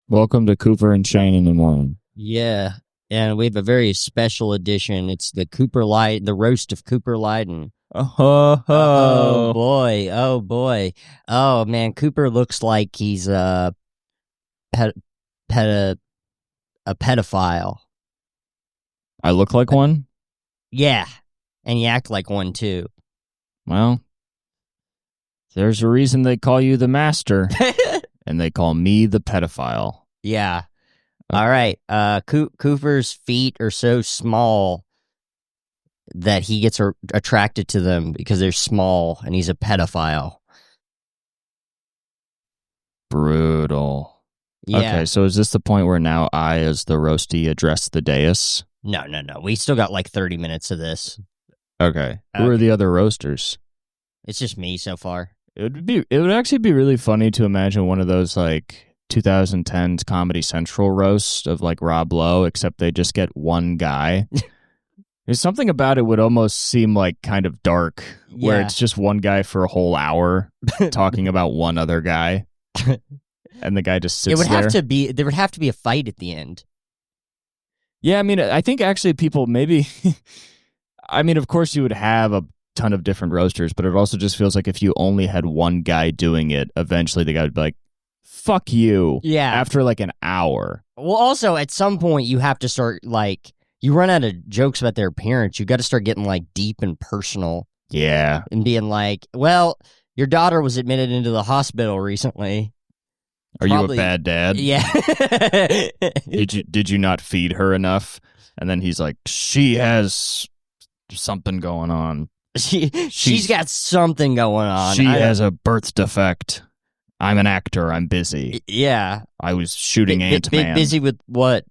Welcome to Cooper and Shane in the morning. Yeah, and we have a very special edition. It's the Cooper Light, the roast of Cooper Lyden. Oh boy! Oh boy! Oh man, Cooper looks like he's ped, ped, a pedophile. I look like one? Yeah, and you act like one too. Well, there's a reason they call you the master, and they call me the pedophile. Yeah. All right. Cooper's feet are so small that he gets attracted to them because they're small, and he's a pedophile. Brutal. Yeah. Okay, so is this the point where now I, as the roasty, address the dais? No. We still got like 30 minutes of this. Okay. Who are the other roasters? It's just me so far. It would actually be really funny to imagine one of those like 2010s Comedy Central roast of like Rob Lowe, except they just get one guy. There's something about it would almost seem like kind of dark, where it's just one guy for a whole hour talking about one other guy, and the guy just sits there. There would have to be a fight at the end. Yeah, I mean, I think actually people maybe, I mean, of course you would have a ton of different roasters, but it also just feels like if you only had one guy doing it, eventually the guy would be like, fuck you. Yeah. After like an hour. Well, also at some point you have to start like, you run out of jokes about their parents. You got to start getting like deep and personal. Yeah. And being like, well, your daughter was admitted into the hospital recently. Are you a bad dad? Yeah. Did you not feed her enough? And then he's like, she has something going on. She's got something going on. She has a birth defect. I'm an actor. I'm busy. Yeah. I was shooting Ant-Man. Busy with what?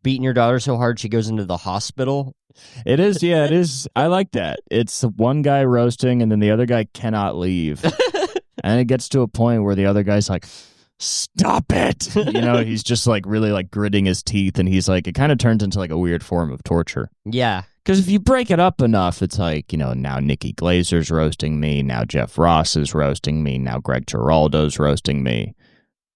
Beating your daughter so hard she goes into the hospital? It is, yeah, it is. I like that. It's one guy roasting and then the other guy cannot leave. And it gets to a point where the other guy's like, stop it. You know, he's just like really like gritting his teeth, and he's like, it kind of turns into like a weird form of torture. Yeah. Because if you break it up enough, it's like, you know, now Nikki Glazer's roasting me, now Jeff Ross is roasting me, now Greg Giraldo's roasting me.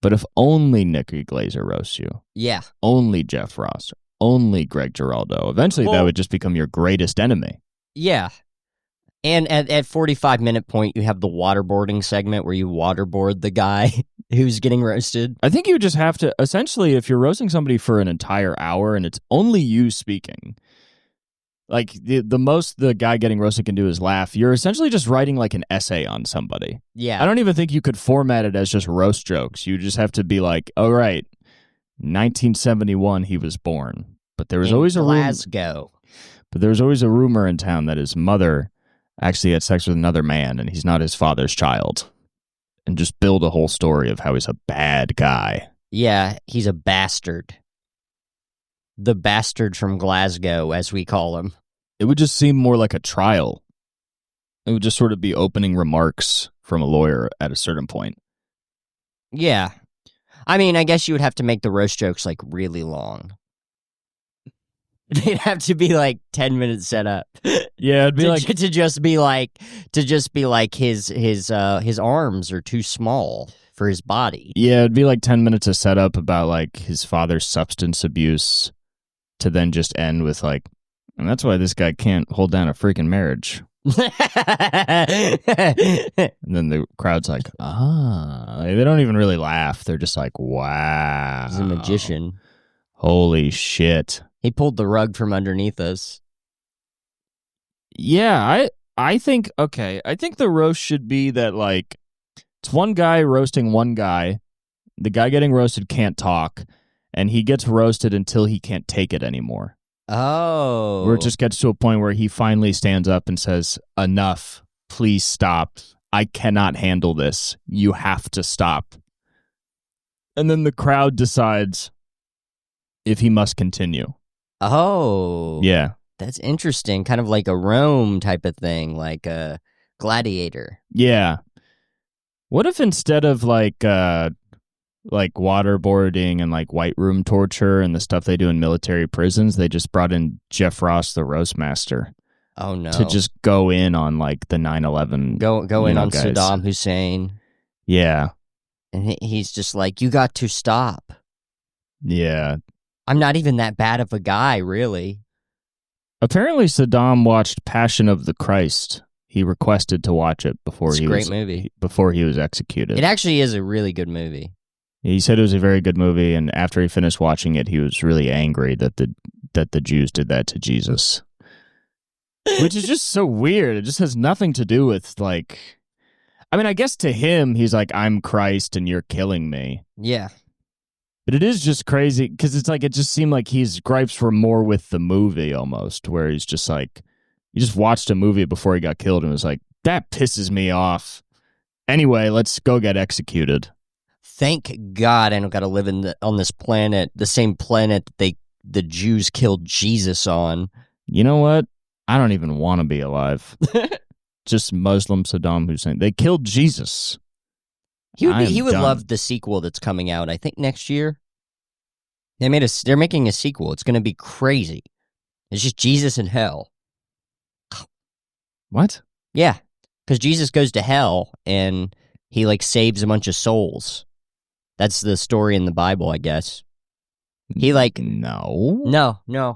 But if only Nikki Glazer roasts you, yeah, only Jeff Ross, only Greg Giraldo, eventually that would just become your greatest enemy. Yeah. And at 45-minute point, you have the waterboarding segment where you waterboard the guy who's getting roasted. I think you just have to, essentially, if you're roasting somebody for an entire hour and it's only you speaking, like the most the guy getting roasted can do is laugh, you're essentially just writing like an essay on somebody. Yeah. I don't even think you could format it as just roast jokes. You just have to be like, all right, 1971 he was born. But there was always a Glasgow. But there was always a rumor in town that his mother actually had sex with another man and he's not his father's child. And just build a whole story of how he's a bad guy. Yeah, he's a bastard. The bastard from Glasgow, as we call him. It would just seem more like a trial. It would just sort of be opening remarks from a lawyer at a certain point. Yeah. I mean, I guess you would have to make the roast jokes like really long. They'd have to be like 10 minutes set up. Yeah, it'd be to just be like his arms are too small for his body. Yeah, it'd be like 10 minutes of setup about like his father's substance abuse, to then just end with like, and that's why this guy can't hold down a freaking marriage. And then the crowd's like, they don't even really laugh. They're just like, wow. He's a magician. Holy shit. He pulled the rug from underneath us. Yeah, I think the roast should be that like, it's one guy roasting one guy. The guy getting roasted can't talk. And he gets roasted until he can't take it anymore. Oh. Where it just gets to a point where he finally stands up and says, enough, please stop. I cannot handle this. You have to stop. And then the crowd decides if he must continue. Oh. Yeah. That's interesting. Kind of like a Rome type of thing, like a gladiator. Yeah. What if instead of like waterboarding and like white room torture and the stuff they do in military prisons, they just brought in Jeff Ross, the roast master. Oh no! To just go in on like the 9/11, go in on guys. Saddam Hussein. Yeah, and he's just like, you got to stop. Yeah. I'm not even that bad of a guy, really. Apparently, Saddam watched Passion of the Christ. He requested to watch it before It's a great movie. Before he was executed. It actually is a really good movie. He said it was a very good movie, and after he finished watching it, he was really angry that the Jews did that to Jesus. Which is just so weird. It just has nothing to do with, like... I mean, I guess to him, he's like, I'm Christ and you're killing me. Yeah. But it is just crazy, because it's like, it just seemed like his gripes were more with the movie, almost, where he's just like, he just watched a movie before he got killed and was like, that pisses me off. Anyway, let's go get executed. Thank God I don't got to live on this planet, the same planet that the Jews killed Jesus on. You know what? I don't even want to be alive. Just Muslim Saddam Hussein. They killed Jesus. He would love the sequel that's coming out, I think, next year. They're making a sequel. It's going to be crazy. It's just Jesus in hell. What? Yeah, because Jesus goes to hell and he like saves a bunch of souls. That's the story in the Bible, I guess. He like no.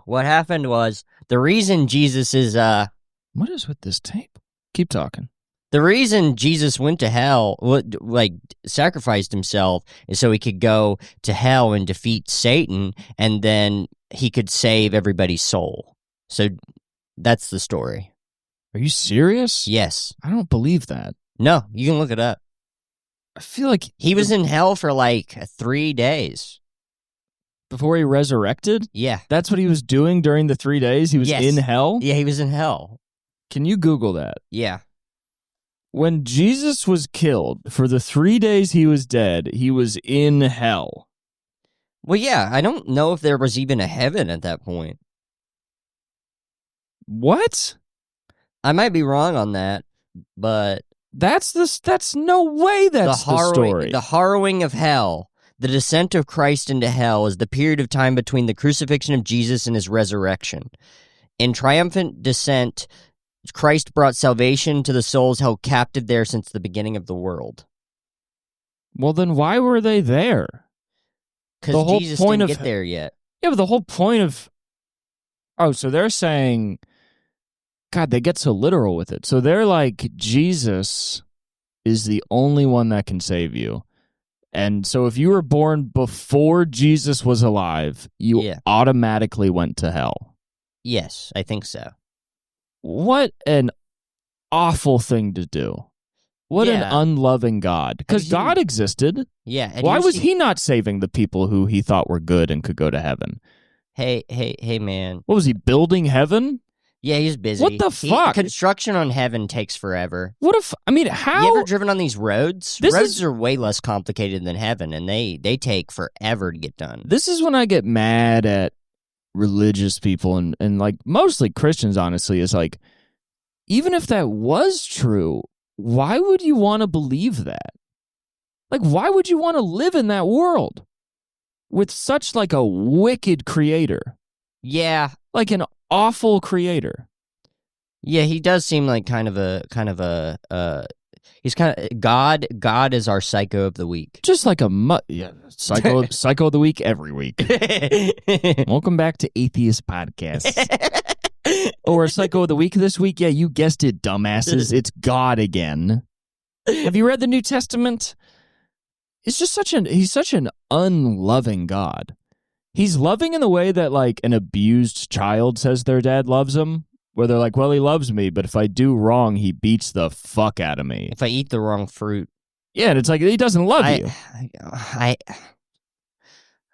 What happened was the reason Jesus is What is with this tape? Keep talking. The reason Jesus went to hell, like sacrificed himself, is so he could go to hell and defeat Satan, and then he could save everybody's soul. So that's the story. Are you serious? Yes. I don't believe that. No, you can look it up. I feel like he was in hell for like 3 days. Before he resurrected? Yeah. That's what he was doing during the 3 days? He was in hell? Yeah, he was in hell. Can you Google that? Yeah. When Jesus was killed, for the 3 days he was dead, he was in hell. Well, yeah, I don't know if there was even a heaven at that point. What? I might be wrong on that, but... That's no way that's the story. The harrowing of hell, the descent of Christ into hell, is the period of time between the crucifixion of Jesus and his resurrection. In triumphant descent, Christ brought salvation to the souls held captive there since the beginning of the world. Well, then why were they there? Because Jesus didn't get there yet. Yeah, but the whole point of... Oh, so they're saying... God, they get so literal with it. So they're like, Jesus is the only one that can save you. And so if you were born before Jesus was alive, you automatically went to hell. Yes, I think so. What an awful thing to do. What an unloving God. Because God existed. Yeah. Why was he not saving the people who he thought were good and could go to heaven? Hey, man. What was he, building heaven? Yeah, he's busy. What the fuck? Construction on heaven takes forever. How? You ever driven on these roads? Roads are way less complicated than heaven, and they take forever to get done. This is when I get mad at religious people and like mostly Christians, honestly, is like, even if that was true, why would you want to believe that? Like, why would you want to live in that world with such like a wicked creator? Yeah. Like an awful creator. Yeah, he does seem like kind of a he's kind of God is our psycho of the week. Just like psycho of the week every week. Welcome back to Atheist Podcast. Or psycho of the week this week. Yeah, you guessed it, dumbasses. It's God again. Have you read the New Testament? It's just he's such an unloving God. He's loving in the way that, like, an abused child says their dad loves them, where they're like, well, he loves me, but if I do wrong, he beats the fuck out of me. If I eat the wrong fruit. Yeah, and it's like, he doesn't love you.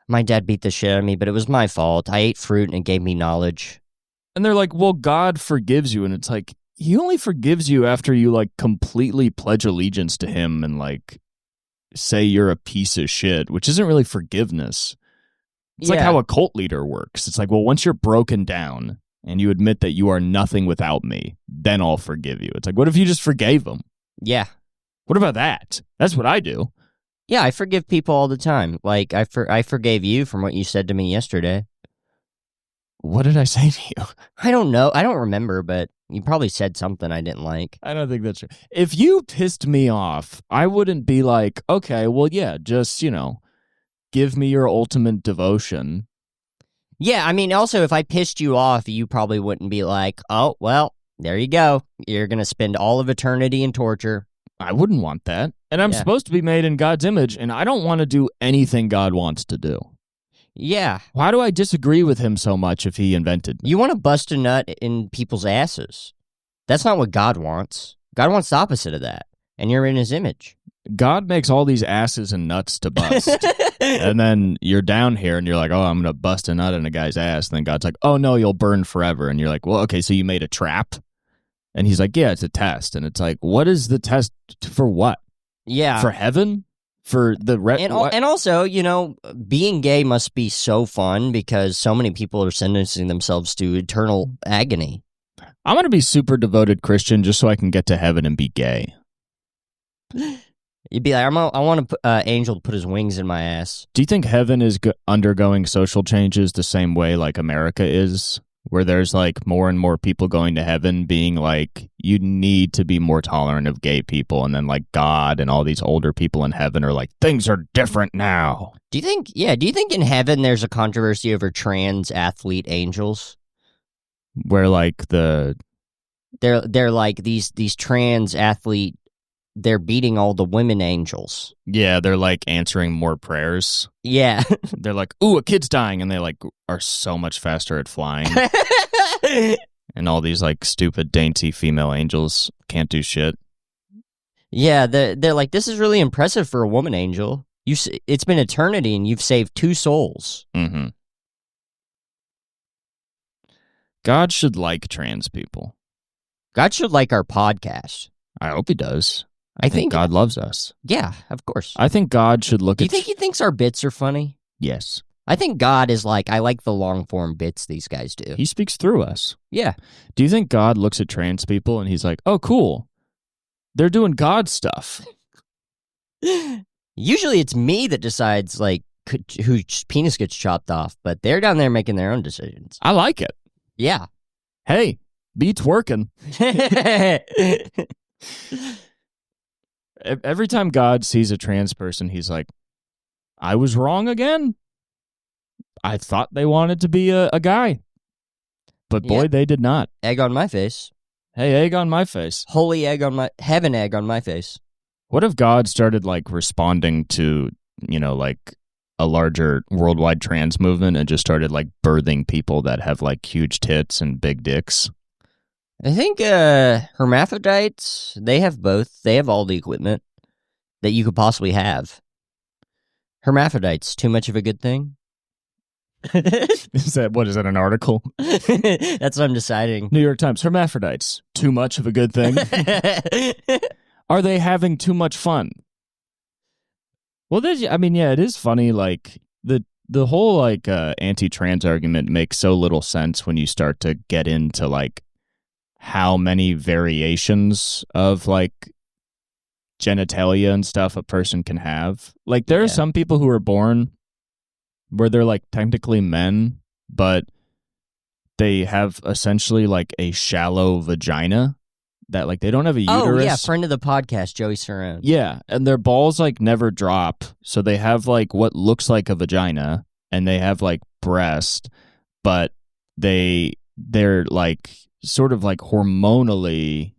My dad beat the shit out of me, but it was my fault. I ate fruit and it gave me knowledge. And they're like, well, God forgives you. And it's like, he only forgives you after you, like, completely pledge allegiance to him and, like, say you're a piece of shit, which isn't really forgiveness. It's like how a cult leader works. It's like, well, once you're broken down and you admit that you are nothing without me, then I'll forgive you. It's like, what if you just forgave them? Yeah. What about that? That's what I do. Yeah, I forgive people all the time. Like, I forgave you from what you said to me yesterday. What did I say to you? I don't know. I don't remember, but you probably said something I didn't like. I don't think that's true. If you pissed me off, I wouldn't be like, okay, well, yeah, just, give me your ultimate devotion. Yeah, I mean, also, if I pissed you off, you probably wouldn't be like, oh, well, there you go. You're going to spend all of eternity in torture. I wouldn't want that. And I'm supposed to be made in God's image, and I don't want to do anything God wants to do. Yeah. Why do I disagree with him so much if he invented me? You want to bust a nut in people's asses. That's not what God wants. God wants the opposite of that, and you're in his image. God makes all these asses and nuts to bust. And then you're down here and you're like, oh, I'm going to bust a nut in a guy's ass. And then God's like, oh, no, you'll burn forever. And you're like, well, okay, so you made a trap? And he's like, yeah, it's a test. And it's like, what is the test for what? Yeah. For heaven? For the... And also, you know, being gay must be so fun because so many people are sentencing themselves to eternal agony. I'm going to be super devoted Christian just so I can get to heaven and be gay. You'd be like, I want an angel to put his wings in my ass. Do you think heaven is undergoing social changes the same way like America is? Where there's like more and more people going to heaven being like, you need to be more tolerant of gay people. And then like God and all these older people in heaven are like, things are different now. Do you think in heaven there's a controversy over trans athlete angels? Where like they're like these trans athlete, they're beating all the women angels. Yeah, they're like answering more prayers. Yeah. They're like, ooh, a kid's dying, and they like are so much faster at flying. And all these like stupid dainty female angels can't do shit. Yeah, they're like, this is really impressive for a woman angel. It's been eternity and you've saved 2 souls. Mm-hmm. God should like trans people. God should like our podcast. I hope he does. I think God loves us. Yeah, of course. I think God should look at... Do you think he thinks our bits are funny? Yes. I think God is like, I like the long-form bits these guys do. He speaks through us. Yeah. Do you think God looks at trans people and he's like, oh, cool. They're doing God stuff. Usually it's me that decides, like, whose penis gets chopped off, but they're down there making their own decisions. I like it. Yeah. Hey, be twerking. Every time God sees a trans person, he's like, I was wrong again. I thought they wanted to be a guy. But boy, they did not. Egg on my face. Hey, egg on my face. Holy egg on my... Heaven egg on my face. What if God started, like, responding to, you know, like, a larger worldwide trans movement and just started, like, birthing people that have, like, huge tits and big dicks? I think hermaphrodites, they have both. They have all the equipment that you could possibly have. Hermaphrodites, too much of a good thing? Is that an article? That's what I'm deciding. New York Times, hermaphrodites, too much of a good thing? Are they having too much fun? Well, it is funny, like, the whole, like, anti-trans argument makes so little sense when you start to get into, like, how many variations of, like, genitalia and stuff a person can have. Like, there are some people who are born where they're, like, technically men, but they have essentially, like, a shallow vagina that, like, they don't have a uterus. Oh, yeah, friend of the podcast, Joey Cerrone. Yeah, and their balls, like, never drop, so they have, like, what looks like a vagina, and they have, like, breast, but they're, like, sort of, like, hormonally,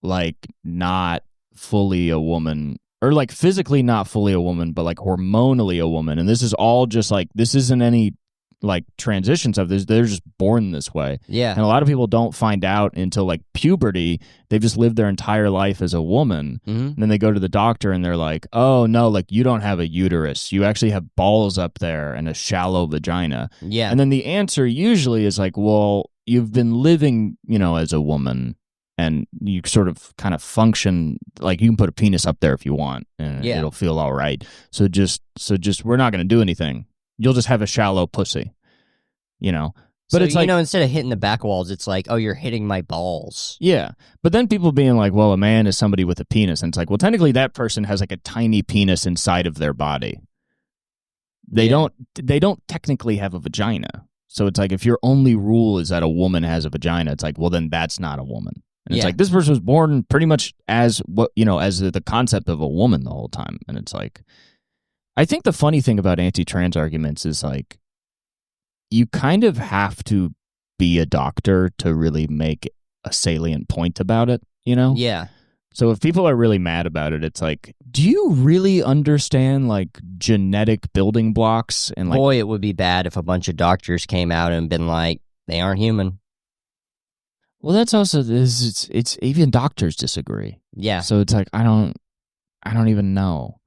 like, not fully a woman, or, like, physically not fully a woman, but, like, hormonally a woman. And this is all just, like, this isn't any, like, transitions of this. They're just born this way. Yeah. And a lot of people don't find out until, like, puberty. They've just lived their entire life as a woman. Mm-hmm. And then they go to the doctor and they're like, oh, no, like, you don't have a uterus. You actually have balls up there and a shallow vagina. Yeah. And then the answer usually is like, well, you've been living, you know, as a woman, and you sort of kind of function like you can put a penis up there if you want, and it'll feel all right. So just we're not going to do anything. You'll just have a shallow pussy, you know. But so, it's like, you know, instead of hitting the back walls, it's like, oh, you're hitting my balls. Yeah. But then people being like, well, a man is somebody with a penis. And it's like, well, technically that person has like a tiny penis inside of their body. They don't technically have a vagina. So it's like, if your only rule is that a woman has a vagina, it's like, well, then that's not a woman. And it's like, this person was born pretty much as what, you know, as the concept of a woman the whole time. And it's like, I think the funny thing about anti-trans arguments is like you kind of have to be a doctor to really make a salient point about it, you know? Yeah. So if people are really mad about it, it's like, do you really understand like genetic building blocks? And like, boy, it would be bad if a bunch of doctors came out and been like, they aren't human. Well, that's also it's even doctors disagree. Yeah. So it's like I don't even know.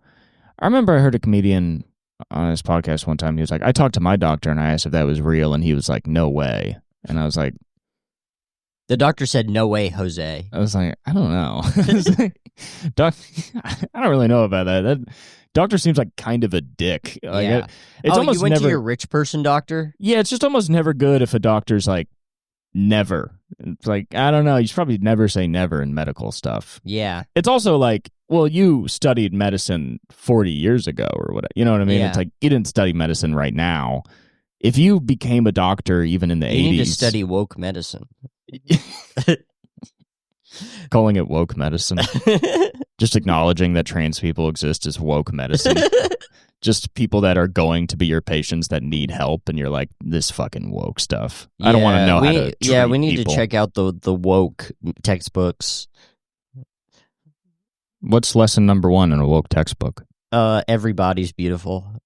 I remember I heard a comedian on his podcast one time. He was like, I talked to my doctor and I asked if that was real, and he was like, no way. And I was like, the doctor said, no way, Jose. I was like, I don't know. I don't really know about that. That doctor seems like kind of a dick. Like, yeah. It's almost you went never, to your rich person doctor? Yeah, it's just almost never good if a doctor's like, never. It's like, I don't know. You should probably never say never in medical stuff. Yeah. It's also like, well, you studied medicine 40 years ago or whatever. You know what I mean? Yeah. It's like, you didn't study medicine right now. If you became a doctor even in the 80s. You need to study woke medicine. Calling it woke medicine. Just acknowledging that trans people exist as woke medicine. Just people that are going to be your patients that need help, and you're like, this fucking woke stuff. I don't want to know how to treat Yeah, we need people. to check out the woke textbooks. What's lesson number 1 in a woke textbook? Everybody's beautiful.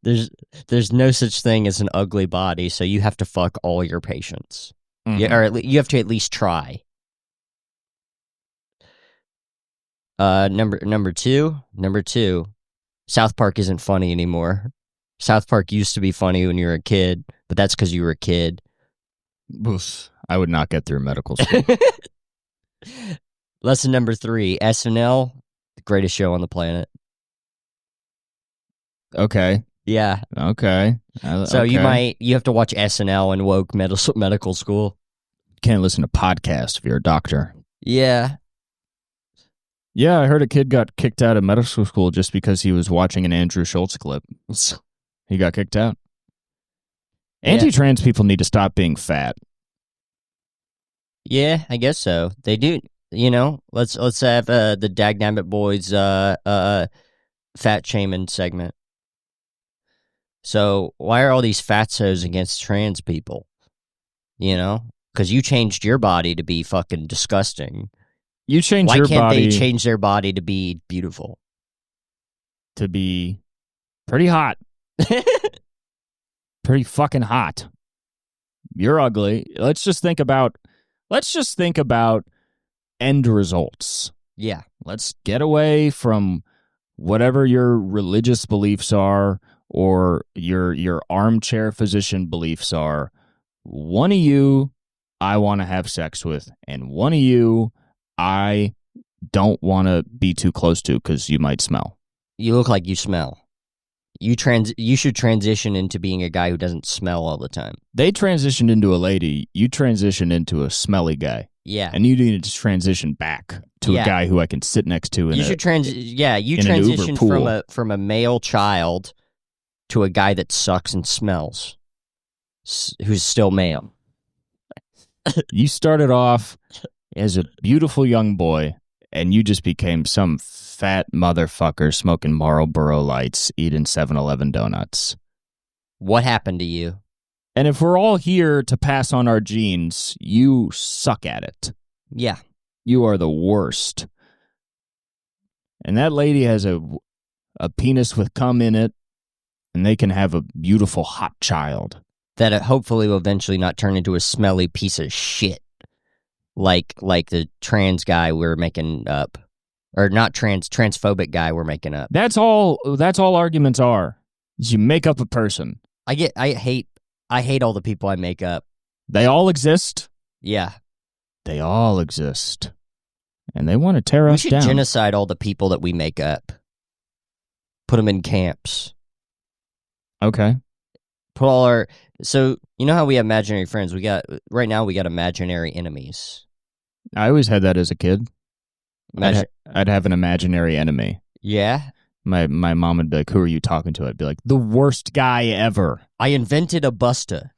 There's no such thing as an ugly body, so you have to fuck all your patients. Mm-hmm. Yeah, or you have to at least try. Number two, South Park isn't funny anymore. South Park used to be funny when you were a kid, but that's because you were a kid. Oof. I would not get through medical school. Lesson number 3, SNL, the greatest show on the planet. Okay. Yeah. Okay. So okay. you have to watch SNL in woke medical school. Can't listen to podcasts if you're a doctor. Yeah. Yeah, I heard a kid got kicked out of medical school just because he was watching an Andrew Schultz clip. He got kicked out. Yeah. Anti-trans people need to stop being fat. Yeah, I guess so. They do. You know, let's have the Dagnabbit boys fat shaming segment. So why are all these fatzos against trans people? You know, because you changed your body to be fucking disgusting. You change Why your can't body they change their body to be beautiful? to be pretty hot. Pretty fucking hot. You're ugly. Let's just think about end results. Yeah. Let's get away from whatever your religious beliefs are or your armchair physician beliefs are. One of you I want to have sex with, and one of you I don't want to be too close to because you might smell. You look like you smell. You should transition into being a guy who doesn't smell all the time. They transitioned into a lady. You transitioned into a smelly guy. Yeah. And you need to transition back to a guy who I can sit next to. You transition from a male child to a guy that sucks and smells, who's still male. You started off as a beautiful young boy, and you just became some fat motherfucker smoking Marlboro Lights, eating 7-Eleven donuts. What happened to you? And if we're all here to pass on our genes, you suck at it. Yeah. You are the worst. And that lady has a penis with cum in it, and they can have a beautiful hot child. That it hopefully will eventually not turn into a smelly piece of shit. Like the trans guy we're making up. Or not transphobic guy we're making up. That's all arguments are. Is you make up a person. I hate all the people I make up. They all exist. Yeah. They all exist. And they want to tear us down. We should genocide all the people that we make up. Put them in camps. Okay. So, you know how we have imaginary friends? Right now we got imaginary enemies. I always had that as a kid. I'd have an imaginary enemy. Yeah? My mom would be like, who are you talking to? I'd be like, the worst guy ever. I invented a busta.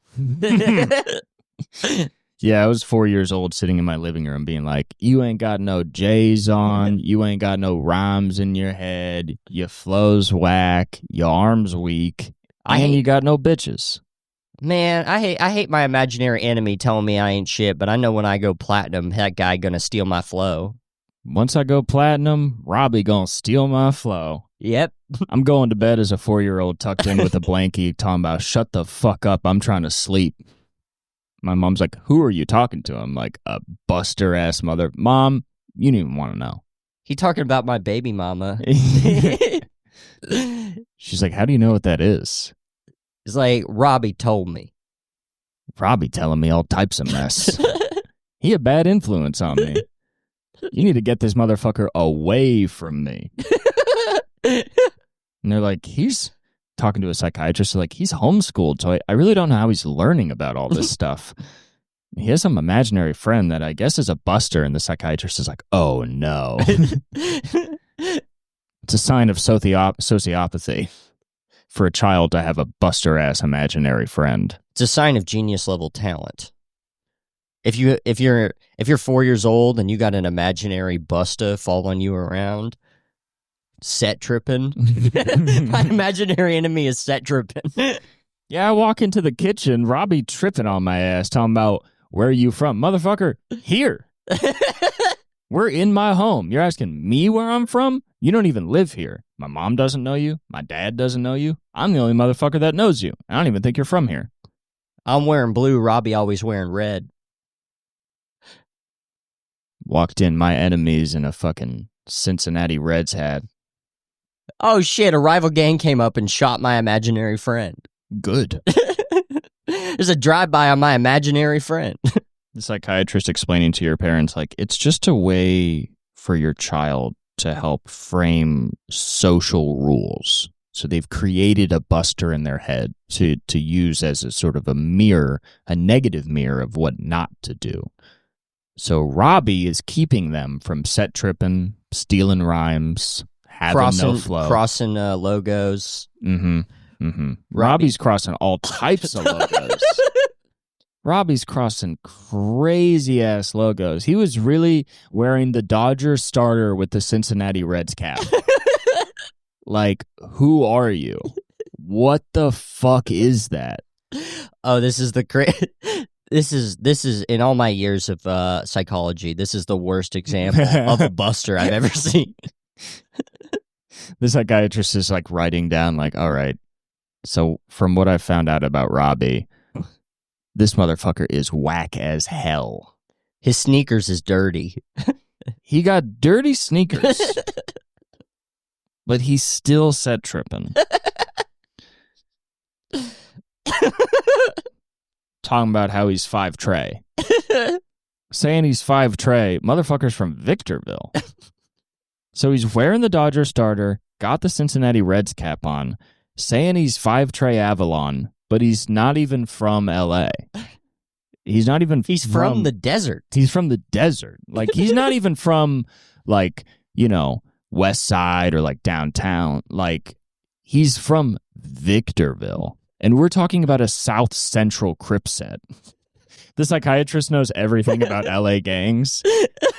Yeah, I was 4 years old sitting in my living room being like, you ain't got no J's on, you ain't got no rhymes in your head, your flow's whack, your arm's weak, and you got no bitches. Man, I hate my imaginary enemy telling me I ain't shit, but I know when I go platinum, that guy gonna steal my flow. Once I go platinum, Robbie gonna steal my flow. Yep. I'm going to bed as a 4-year-old tucked in with a blankie talking about, shut the fuck up, I'm trying to sleep. My mom's like, who are you talking to? I'm like, a buster-ass mother. Mom, you didn't even want to know. He talking about my baby mama. She's like, how do you know what that is? It's like, Robbie told me. Robbie telling me all types of mess. He a bad influence on me. You need to get this motherfucker away from me. And they're like, he's talking to a psychiatrist. Like, he's homeschooled, so I really don't know how he's learning about all this stuff. He has some imaginary friend that I guess is a buster, and the psychiatrist is like, oh no. It's a sign of sociopathy for a child to have a buster-ass imaginary friend. It's a sign of genius level talent. If you're 4 years old and you got an imaginary buster following you around, set tripping. My imaginary enemy is set tripping. Yeah, I walk into the kitchen, Robbie tripping on my ass, talking about, where are you from? Motherfucker, here. We're in my home. You're asking me where I'm from? You don't even live here. My mom doesn't know you. My dad doesn't know you. I'm the only motherfucker that knows you. I don't even think you're from here. I'm wearing blue. Robbie always wearing red. Walked in my enemies in a fucking Cincinnati Reds hat. Oh shit, a rival gang came up and shot my imaginary friend. Good. There's a drive-by on my imaginary friend. The psychiatrist explaining to your parents, like, it's just a way for your child to help frame social rules. So they've created a buster in their head to use as a sort of a mirror, a negative mirror of what not to do. So Robbie is keeping them from set tripping, stealing rhymes, having no flow. Crossing logos. Robbie's crossing all types of logos. Robbie's crossing crazy-ass logos. He was really wearing the Dodger starter with the Cincinnati Reds cap. Like, who are you? What the fuck is that? Oh, this is the This is in all my years of psychology, this is the worst example of a buster I've ever seen. The psychiatrist is like writing down, like, all right, so from what I found out about Robbie, this motherfucker is whack as hell. His sneakers is dirty. He got dirty sneakers, but he's still set tripping. Talking about how he's 5 Trey. Saying he's 5 Trey. Motherfucker's from Victorville. So he's wearing the Dodger starter, got the Cincinnati Reds cap on, saying he's 5 Trey Avalon, but he's not even from L.A. He's not even He's from the desert. He's from the desert. Like, he's not even from, like, you know, West Side or, like, downtown. Like, he's from Victorville. And we're talking about a South Central Crip set. The psychiatrist knows everything about LA gangs.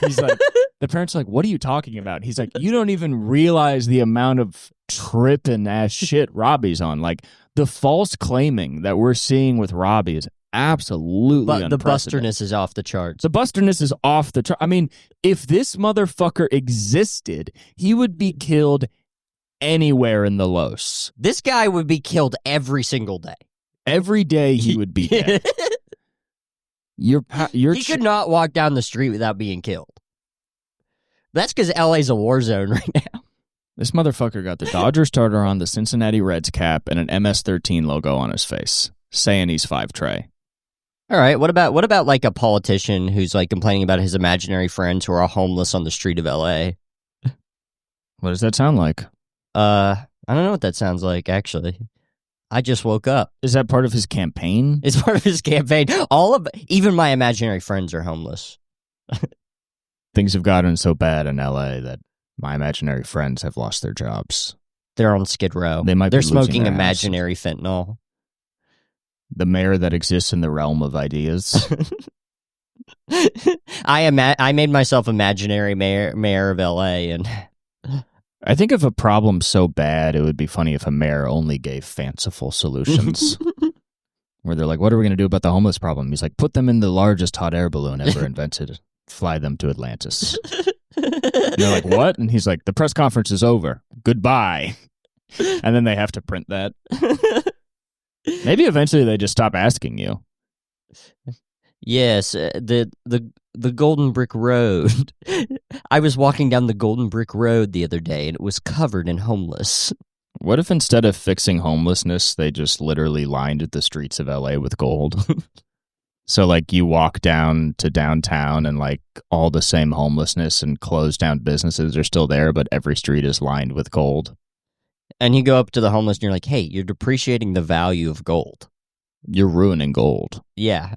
He's like, the parents are like, what are you talking about? He's like, you don't even realize the amount of tripping ass shit Robbie's on. Like, the false claiming that we're seeing with Robbie is absolutely unprecedented. The busterness is off the charts. The busterness is off the chart. I mean, if this motherfucker existed, he would be killed anywhere in the Los. This guy would be killed every single day. Every day he would be dead. He could not walk down the street without being killed. That's because LA's a war zone right now. This motherfucker got the Dodger starter on, the Cincinnati Reds cap, and an MS-13 logo on his face, saying he's 5 Trey. All right, what about like a politician who's like complaining about his imaginary friends who are homeless on the street of LA? What does that sound like? I don't know what that sounds like, actually. I just woke up. Is that part of his campaign? It's part of his campaign. Even my imaginary friends are homeless. Things have gotten so bad in LA that my imaginary friends have lost their jobs. They're on Skid Row. They're smoking imaginary fentanyl. The mayor that exists in the realm of ideas. I made myself imaginary mayor of LA, and I think if a problem's so bad, it would be funny if a mayor only gave fanciful solutions. Where they're like, what are we going to do about the homeless problem? He's like, put them in the largest hot air balloon ever invented. Fly them to Atlantis. And they're like, what? And he's like, the press conference is over. Goodbye. And then they have to print that. Maybe eventually they just stop asking you. Yes, the Golden Brick Road. I was walking down the Golden Brick Road the other day, and it was covered in homeless. What if instead of fixing homelessness, they just literally lined the streets of LA with gold? So, like, you walk down to downtown and, like, all the same homelessness and closed down businesses are still there, but every street is lined with gold. And you go up to the homeless and you're like, hey, you're depreciating the value of gold. You're ruining gold. Yeah.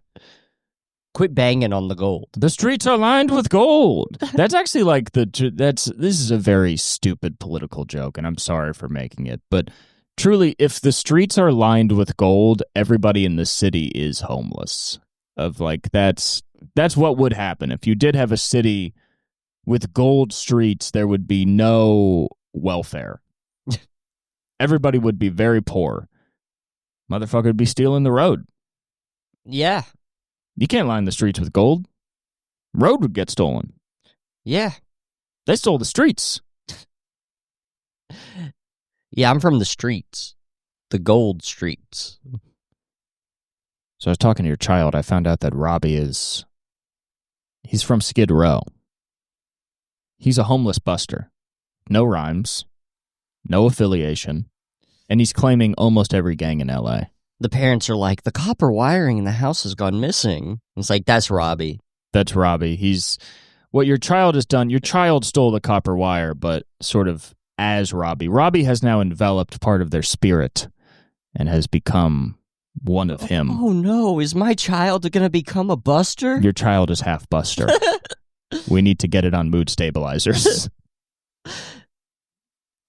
Quit banging on the gold. The streets are lined with gold. That's actually like this is a very stupid political joke, and I'm sorry for making it. But truly, if the streets are lined with gold, everybody in the city is homeless. That's what would happen. If you did have a city with gold streets, there would be no welfare. Everybody would be very poor. Motherfucker would be stealing the road. Yeah. You can't line the streets with gold. Road would get stolen. Yeah. They stole the streets. Yeah, I'm from the streets. The gold streets. So I was talking to your child. I found out that Robbie he's from Skid Row. He's a homeless buster. No rhymes. No affiliation. And he's claiming almost every gang in LA. The parents are like, the copper wiring in the house has gone missing. It's like, that's Robbie. That's Robbie. What your child has done, your child stole the copper wire, but sort of as Robbie. Robbie has now enveloped part of their spirit and has become one of him. Oh no, is my child going to become a buster? Your child is half buster. We need to get it on mood stabilizers.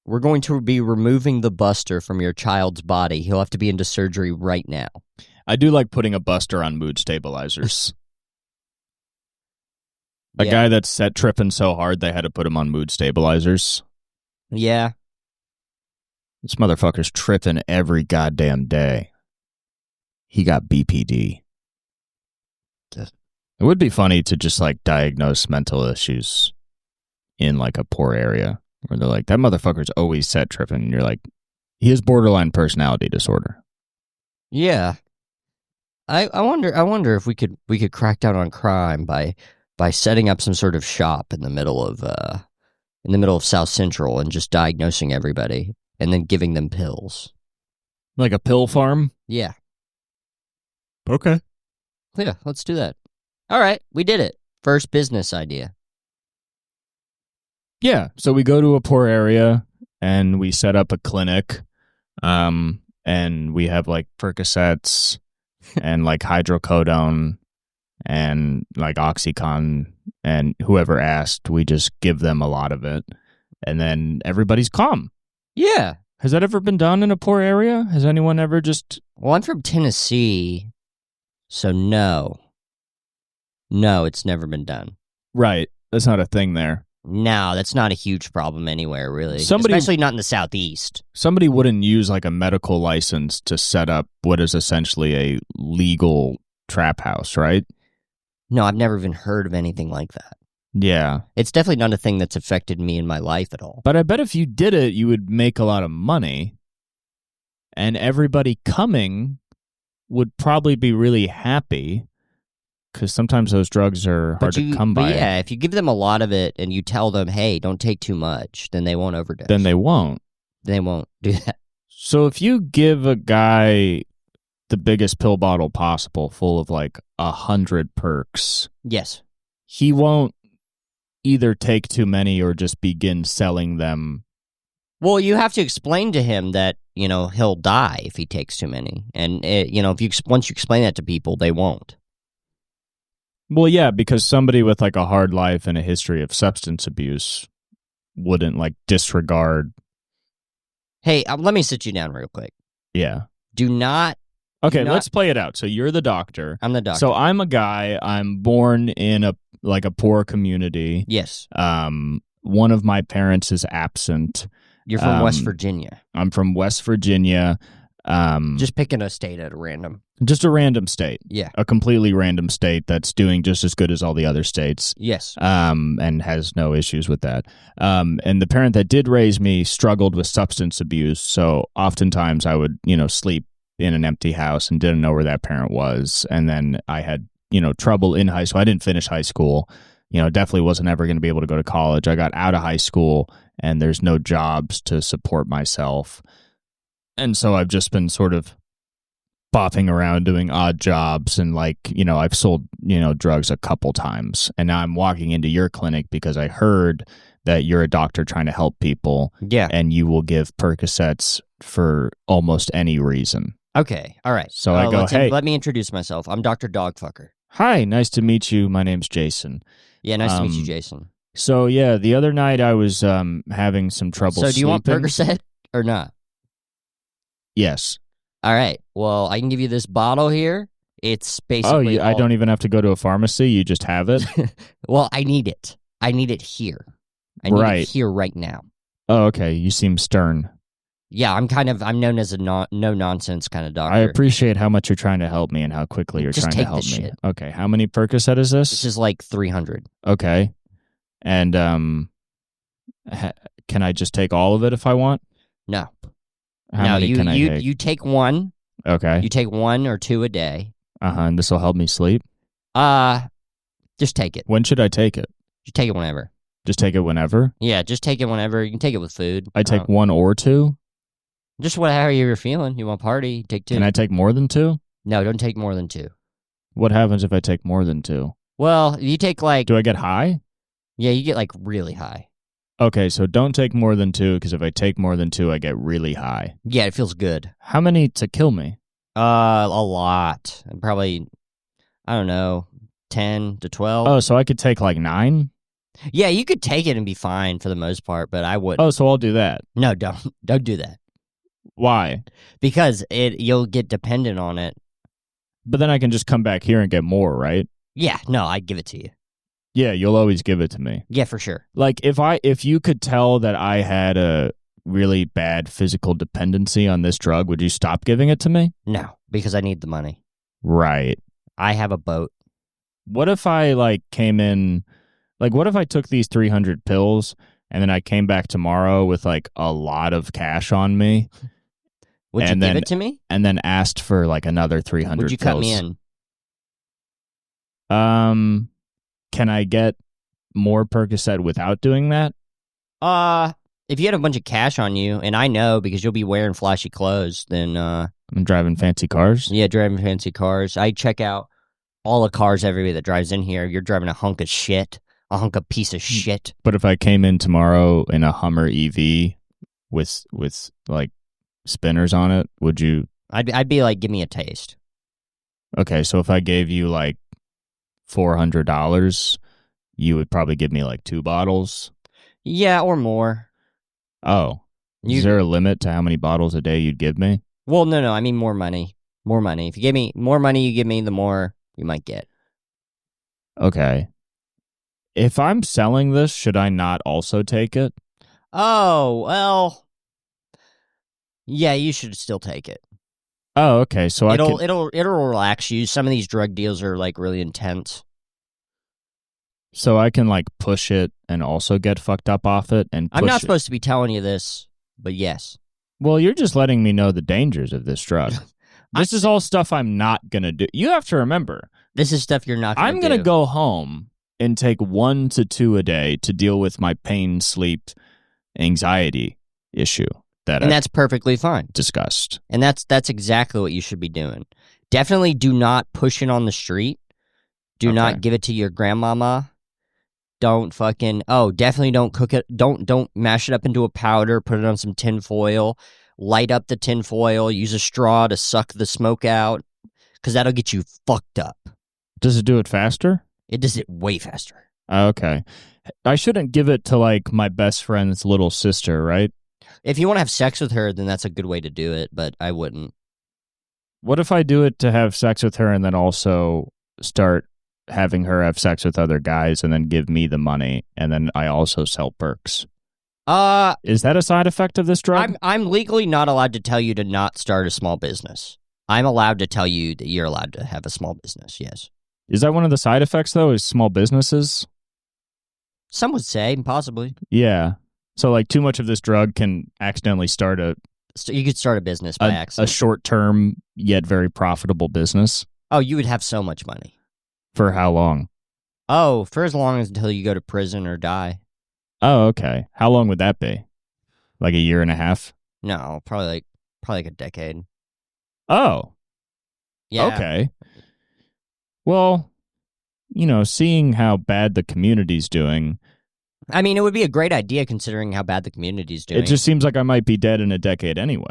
We're going to be removing the buster from your child's body. He'll have to be into surgery right now. I do like putting a buster on mood stabilizers. A guy that's set tripping so hard they had to put him on mood stabilizers. Yeah. This motherfucker's tripping every goddamn day. He got BPD. It would be funny to just like diagnose mental issues in like a poor area. Where they're like, that motherfucker's always set tripping. And you're like, he has borderline personality disorder. Yeah. I wonder if we could crack down on crime by setting up some sort of shop in the middle of South Central and just diagnosing everybody and then giving them pills. Like a pill farm? Yeah. Okay. Yeah, let's do that. All right, we did it. First business idea. Yeah, so we go to a poor area and we set up a clinic, and we have like Percocets and like hydrocodone and like Oxycontin, and whoever asked, we just give them a lot of it, and then everybody's calm. Yeah. Has that ever been done in a poor area? Has anyone ever just... Well, I'm from Tennessee, so no. No, it's never been done. Right. That's not a thing there. No, that's not a huge problem anywhere, really. Especially not in the Southeast. Somebody wouldn't use like a medical license to set up what is essentially a legal trap house, right? No, I've never even heard of anything like that. Yeah. It's definitely not a thing that's affected me in my life at all. But I bet if you did it, you would make a lot of money, and everybody coming would probably be really happy. Because sometimes those drugs are hard to come by. Yeah, if you give them a lot of it and you tell them, hey, don't take too much, then they won't overdose. Then they won't. They won't do that. So if you give a guy the biggest pill bottle possible full of like 100 perks, yes, he won't either take too many or just begin selling them. Well, you have to explain to him that, he'll die if he takes too many. And, once you explain that to people, they won't. Well, yeah, because somebody with like a hard life and a history of substance abuse wouldn't like disregard. Hey, let me sit you down real quick. Yeah. Do not Okay, let's play it out. So you're the doctor. I'm the doctor. So I'm a guy. I'm born in a poor community. Yes. One of my parents is absent. You're from West Virginia. I'm from West Virginia. Just picking a state at a random. Just a random state. Yeah. A completely random state that's doing just as good as all the other states. Yes. And has no issues with that. And the parent that did raise me struggled with substance abuse. So oftentimes I would, sleep in an empty house and didn't know where that parent was. And then I had, trouble in high school. I didn't finish high school. Definitely wasn't ever going to be able to go to college. I got out of high school and there's no jobs to support myself. And so I've just been sort of bopping around doing odd jobs and I've sold, drugs a couple times. And now I'm walking into your clinic because I heard that you're a doctor trying to help people. Yeah. And you will give Percocets for almost any reason. Okay. All right. So I go, hey. Let me introduce myself. I'm Dr. Dogfucker. Hi. Nice to meet you. My name's Jason. Yeah. Nice to meet you, Jason. So, yeah, the other night I was having some trouble sleeping. So do you want Percocet or not? Yes. All right. Well, I can give you this bottle here. It's basically. I don't even have to go to a pharmacy. You just have it. Well, I need it. I need it here. I need it here right now. Oh, okay. You seem stern. Yeah, I'm known as a no nonsense kind of doctor. I appreciate how much you're trying to help me and how quickly you're trying to help me. Shit. Okay. How many Percocet is this? This is like 300. Okay. And can I just take all of it if I want? No. How many can I take? You take one. Okay. You take 1 or 2 a day. And this will help me sleep? Just take it. When should I take it? Just take it whenever. Just take it whenever? Yeah, just take it whenever. You can take it with food. I take 1 or 2? Just whatever you're feeling. You want party, take 2. Can I take more than 2? No, don't take more than 2. What happens if I take more than 2? Well, you take Do I get high? Yeah, you get really high. Okay, so don't take more than 2, because if I take more than 2, I get really high. Yeah, it feels good. How many to kill me? A lot. Probably, I don't know, 10 to 12. Oh, so I could take 9? Yeah, you could take it and be fine for the most part, but I wouldn't. Oh, so I'll do that. No, don't do that. Why? Because you'll get dependent on it. But then I can just come back here and get more, right? Yeah, no, I'd give it to you. Yeah, you'll always give it to me. Yeah, for sure. If you could tell that I had a really bad physical dependency on this drug, would you stop giving it to me? No, because I need the money. Right. I have a boat. What if I came in, what if I took these 300 pills and then I came back tomorrow with a lot of cash on me? Would you give it to me? And then asked for another 300 pills. Would you cut me in? Can I get more Percocet without doing that? If you had a bunch of cash on you, and I know because you'll be wearing flashy clothes, then I'm driving fancy cars? Yeah, driving fancy cars. I check out all the cars everybody that drives in here. You're driving a hunk of shit. A hunk of piece of shit. But if I came in tomorrow in a Hummer EV with spinners on it, would you? I'd be like, give me a taste. Okay, so if I gave you $400, you would probably give me 2 bottles? Yeah, or more. Oh. Is there a limit to how many bottles a day you'd give me? Well, no, I mean more money. More money. If you give me more money, you give me, the more you might get. Okay. If I'm selling this, should I not also take it? Oh, well. Yeah, you should still take it. Oh, okay. So it'll relax you. Some of these drug deals are really intense. So I can push it and also get fucked up off it and push I'm not supposed to be telling you this, but yes. Well, you're just letting me know the dangers of this drug. This is all stuff I'm not going to do. You have to remember. This is stuff you're not going to do. I'm going to go home and take 1 to 2 a day to deal with my pain, sleep, anxiety issue. And that's perfectly fine. Discussed. And that's exactly what you should be doing. Definitely do not push it on the street. Do not give it to your grandmama. Don't definitely don't cook it. Don't mash it up into a powder, put it on some tin foil, light up the tin foil, use a straw to suck the smoke out, because that'll get you fucked up. Does it do it faster? It does it way faster. Okay. I shouldn't give it to my best friend's little sister, right? If you want to have sex with her, then that's a good way to do it, but I wouldn't. What if I do it to have sex with her and then also start having her have sex with other guys and then give me the money and then I also sell perks? Is that a side effect of this drug? I'm legally not allowed to tell you to not start a small business. I'm allowed to tell you that you're allowed to have a small business, yes. Is that one of the side effects, though, is small businesses? Some would say, possibly. Yeah. So, like, too much of this drug can accidentally start you could start a business by accident. A short-term, yet very profitable business. Oh, you would have so much money. For how long? Oh, for as long as until you go to prison or die. Oh, okay. How long would that be? Like a year and a half? No, probably like a decade. Oh. Yeah. Okay. Well, seeing how bad the community's doing. I mean, it would be a great idea considering how bad the community's doing. It just seems like I might be dead in a decade anyway.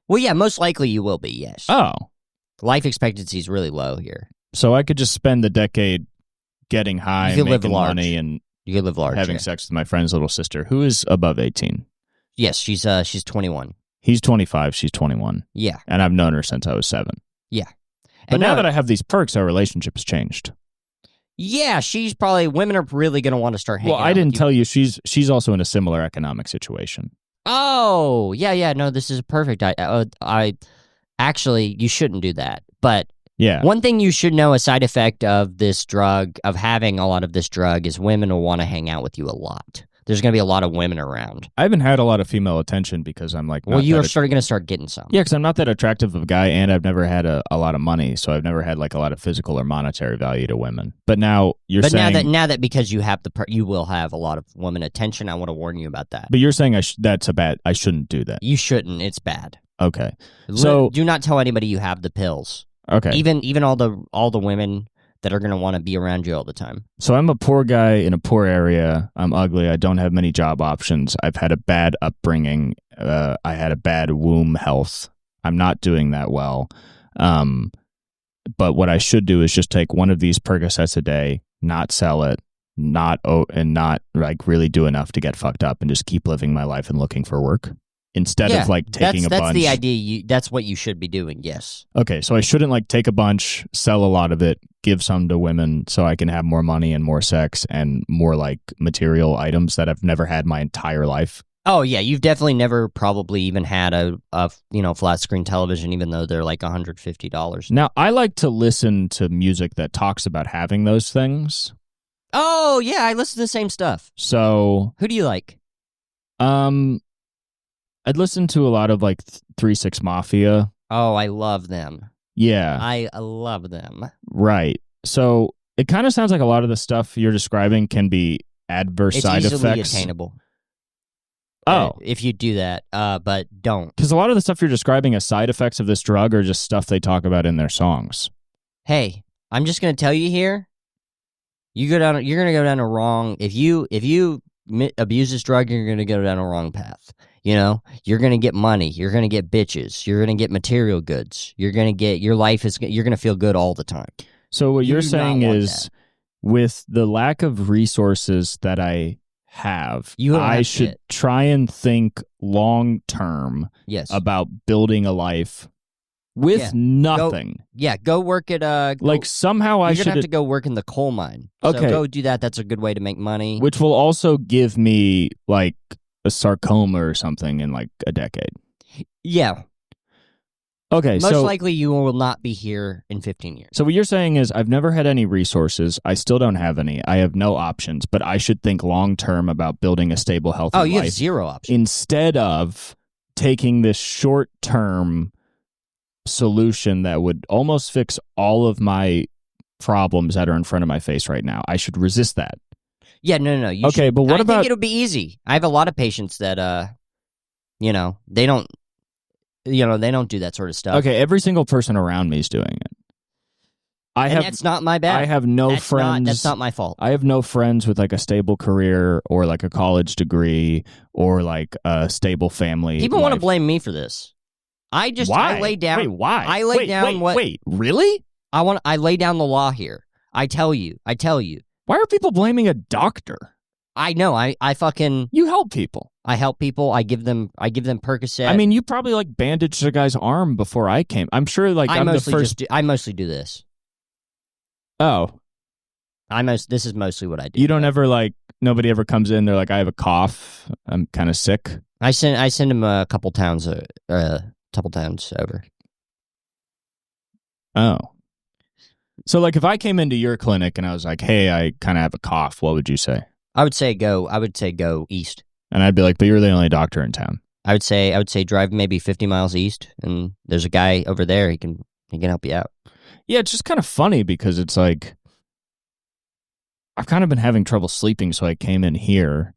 Well, yeah, most likely you will be, yes. Oh. Life expectancy is really low here. So I could just spend the decade getting high and making money and you could live large, having sex with my friend's little sister, who is above 18. Yes, she's 21. He's 25, she's 21. Yeah. And I've known her since I was 7. Yeah. But now that I have these perks, our relationship's changed. Yeah, women are really going to want to start hanging out. Well, I didn't tell you, she's also in a similar economic situation. Oh, yeah, no, this is perfect. I actually, you shouldn't do that. But yeah, one thing you should know, a side effect of this drug, of having a lot of this drug, is women will want to hang out with you a lot. There's going to be a lot of women around. I haven't had a lot of female attention because I'm like... Well, you are going to start getting some. Yeah, because I'm not that attractive of a guy, and I've never had a lot of money, so I've never had like a lot of physical or monetary value to women. But now you're saying... But now that because you have you will have a lot of women attention, I want to warn you about that. But you're saying that's I shouldn't do that. You shouldn't. It's bad. Okay. So... Do not tell anybody you have the pills. Okay. Even all the women that are going to want to be around you all the time. So I'm a poor guy in a poor area. I'm ugly. I don't have many job options. I've had a bad upbringing. I had a bad womb health. I'm not doing that well. But what I should do is just take one of these Percocets a day, not sell it, not like really do enough to get fucked up and just keep living my life and looking for work. Instead of like taking a bunch. That's the idea. That's what you should be doing, yes. Okay, so I shouldn't like take a bunch, sell a lot of it, give some to women so I can have more money and more sex and more like material items that I've never had my entire life. Oh yeah, you've definitely never probably even had a flat screen television, even though they're like $150. Now, I like to listen to music that talks about having those things. Oh yeah, I listen to the same stuff. So who do you like? I'd listen to a lot of like 3-6 Mafia. Oh, I love them. Yeah. I love them. Right. So it kind of sounds like a lot of the stuff you're describing can be adverse side effects. It's easily attainable. Oh. If you do that, but don't. Because a lot of the stuff you're describing as side effects of this drug are just stuff they talk about in their songs. Hey, I'm just going to tell you here, you're going to go down a wrong... If you abuse this drug, you're going to go down a wrong path. You're going to get money. You're going to get bitches. You're going to get material goods. You're going to get you're going to feel good all the time. So what you're saying is with the lack of resources that I have, I should try and think long term about building a life with nothing. Go work at somehow you're going to have to go work in the coal mine. Okay. So go do that. That's a good way to make money. Which will also give me like a sarcoma or something in like a decade. Yeah. Okay, Most likely you will not be here in 15 years. So what you're saying is I've never had any resources. I still don't have any. I have no options, but I should think long-term about building a stable, healthy life. Oh, you have zero options. Instead of taking this short-term solution that would almost fix all of my problems that are in front of my face right now. I should resist that. Yeah, no. Okay, but what about... I think it'll be easy. I have a lot of patients that, they don't do that sort of stuff. Okay, every single person around me is doing it. That's not my bad. I have no friends. That's not my fault. I have no friends with like a stable career or like a college degree or like a stable family. People want to blame me for this. I lay down. Wait, why? I lay down what? Wait, really? I lay down the law here. I tell you. Why are people blaming a doctor? I know. I fucking You help people. I help people. I give them Percocet. I mean, you probably like bandaged a guy's arm before I came. I'm sure like I'm the first. I mostly do this. Oh, this is mostly what I do. You don't ever like nobody ever comes in. They're like, I have a cough. I'm kind of sick. I send him a couple towns over. Oh. So like if I came into your clinic and I was like, hey, I kind of have a cough, what would you say? I would say go east. And I'd be like, but you're the only doctor in town. I would say drive maybe 50 miles east, and there's a guy over there. He can help you out. Yeah, it's just kind of funny because it's like I've kind of been having trouble sleeping, so I came in here.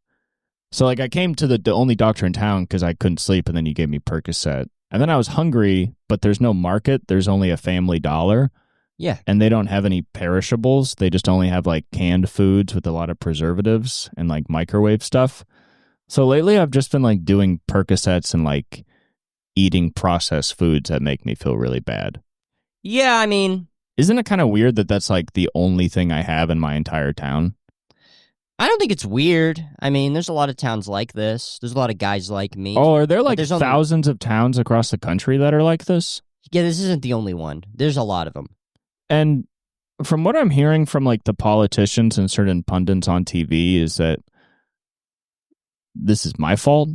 So like I came to the only doctor in town because I couldn't sleep, and then you gave me Percocet. And then I was hungry, but there's no market. There's only a Family Dollar. Yeah. And they don't have any perishables. They just only have like canned foods with a lot of preservatives and like microwave stuff. So lately I've just been like doing Percocets and like eating processed foods that make me feel really bad. Yeah, I mean, isn't it kind of weird that that's like the only thing I have in my entire town? I don't think it's weird. I mean, there's a lot of towns like this. There's a lot of guys like me. Oh, are there like thousands of towns across the country that are like this? Yeah, this isn't the only one. There's a lot of them. And from what I'm hearing from like the politicians and certain pundits on TV is that this is my fault.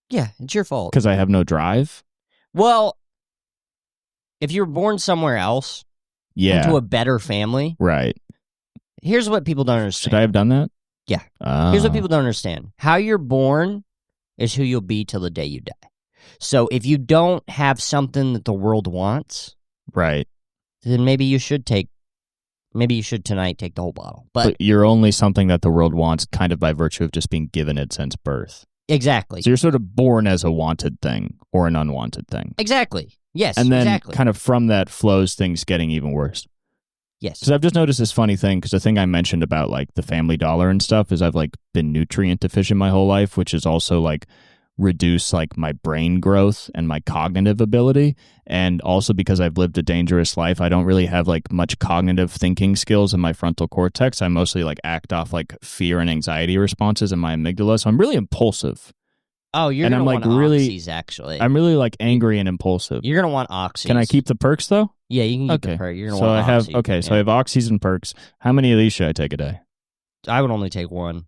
Yeah, it's your fault. Because I have no drive. Well, if you were born somewhere else, into a better family, right? Here's what people don't understand. Should I have done that? Yeah. Here's what people don't understand. How you're born is who you'll be till the day you die. So if you don't have something that the world wants, right, then maybe you should tonight take the whole bottle. But you're only something that the world wants kind of by virtue of just being given it since birth. Exactly. So you're sort of born as a wanted thing or an unwanted thing. Exactly. Yes, and then exactly. Kind of from that flows things getting even worse. Yes. Because I've just noticed this funny thing, because the thing I mentioned about like the Family Dollar and stuff is I've like been nutrient deficient my whole life, which is also like reduce like my brain growth and my cognitive ability. And also because I've lived a dangerous life, I don't really have like much cognitive thinking skills in my frontal cortex. I mostly like act off like fear and anxiety responses in my amygdala. So I'm really impulsive. Oh, you're going to want oxys, actually. I'm really like angry and impulsive. You're going to want oxys. Can I keep the perks though? Yeah, you can keep the perks. You're going to want oxys. So I have oxys and perks. How many of these should I take a day? I would only take one.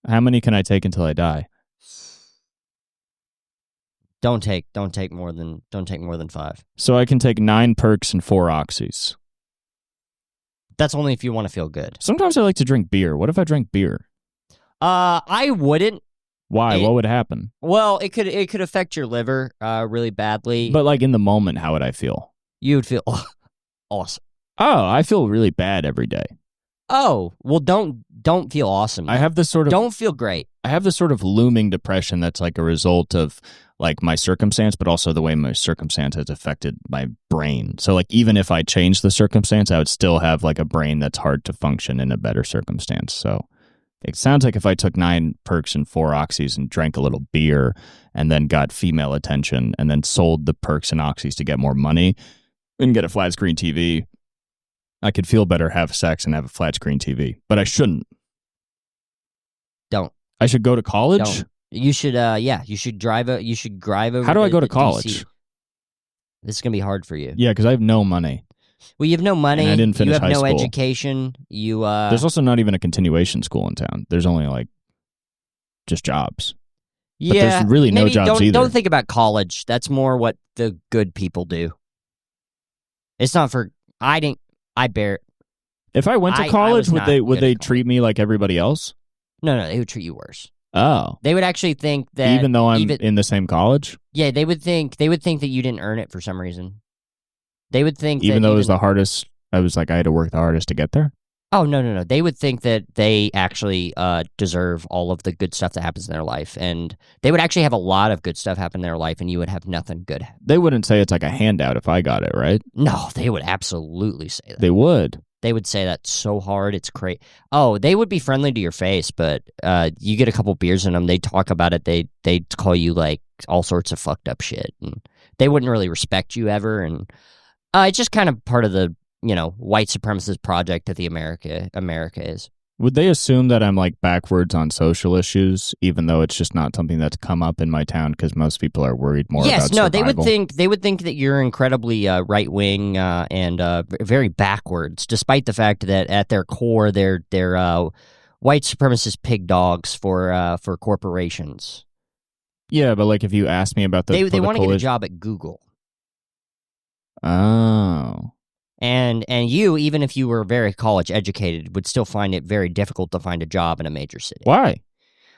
How many can I take until I die? Don't take more than 5. So I can take 9 perks and 4 oxys. That's only if you want to feel good. Sometimes I like to drink beer. What if I drank beer? I wouldn't. Why? What would happen? Well, it could affect your liver really badly. But like in the moment, how would I feel? You would feel awesome. Oh, I feel really bad every day. Oh, well, don't feel awesome. I have this sort of... Don't feel great. I have this sort of looming depression that's like a result of like my circumstance, but also the way my circumstance has affected my brain. So like even if I change the circumstance, I would still have like a brain that's hard to function in a better circumstance. So it sounds like if I took 9 perks and 4 oxys and drank a little beer and then got female attention and then sold the perks and oxys to get more money and get a flat screen TV, I could feel better, have sex, and have a flat screen TV. But I shouldn't. Don't. I should go to college? Don't. You should, you should drive over. How do I go to college? DC. This is going to be hard for you. Yeah, because I have no money. Well, you have no money. And I didn't finish high school. You have no education. There's also not even a continuation school in town. There's only like just jobs. Yeah. But there's really no jobs either. Don't think about college. That's more what the good people do. It's not for... If I went to college, would they treat me like everybody else? No, they would treat you worse. Oh. They would actually think that... Even though I'm in the same college? Yeah, they would think that you didn't earn it for some reason. They would think even though it was the hardest, I had to work the hardest to get there? Oh, no. They would think that they actually deserve all of the good stuff that happens in their life. And they would actually have a lot of good stuff happen in their life, and you would have nothing good. They wouldn't say it's like a handout if I got it, right? No, they would absolutely say that. They would. They would say that so hard, it's crazy. Oh, they would be friendly to your face, but you get a couple beers in them, they talk about it, they'd call you like all sorts of fucked up shit. And they wouldn't really respect you ever. And it's just kind of part of the white supremacist project that the America is. Would they assume that I'm like backwards on social issues, even though it's just not something that's come up in my town because most people are worried more about survival? They would think that you're incredibly right wing and very backwards, despite the fact that at their core they're white supremacist pig dogs for corporations. Yeah, but like if you ask me about the they want to get a job at Google. Oh. And you, even if you were very college educated, would still find it very difficult to find a job in a major city. Why?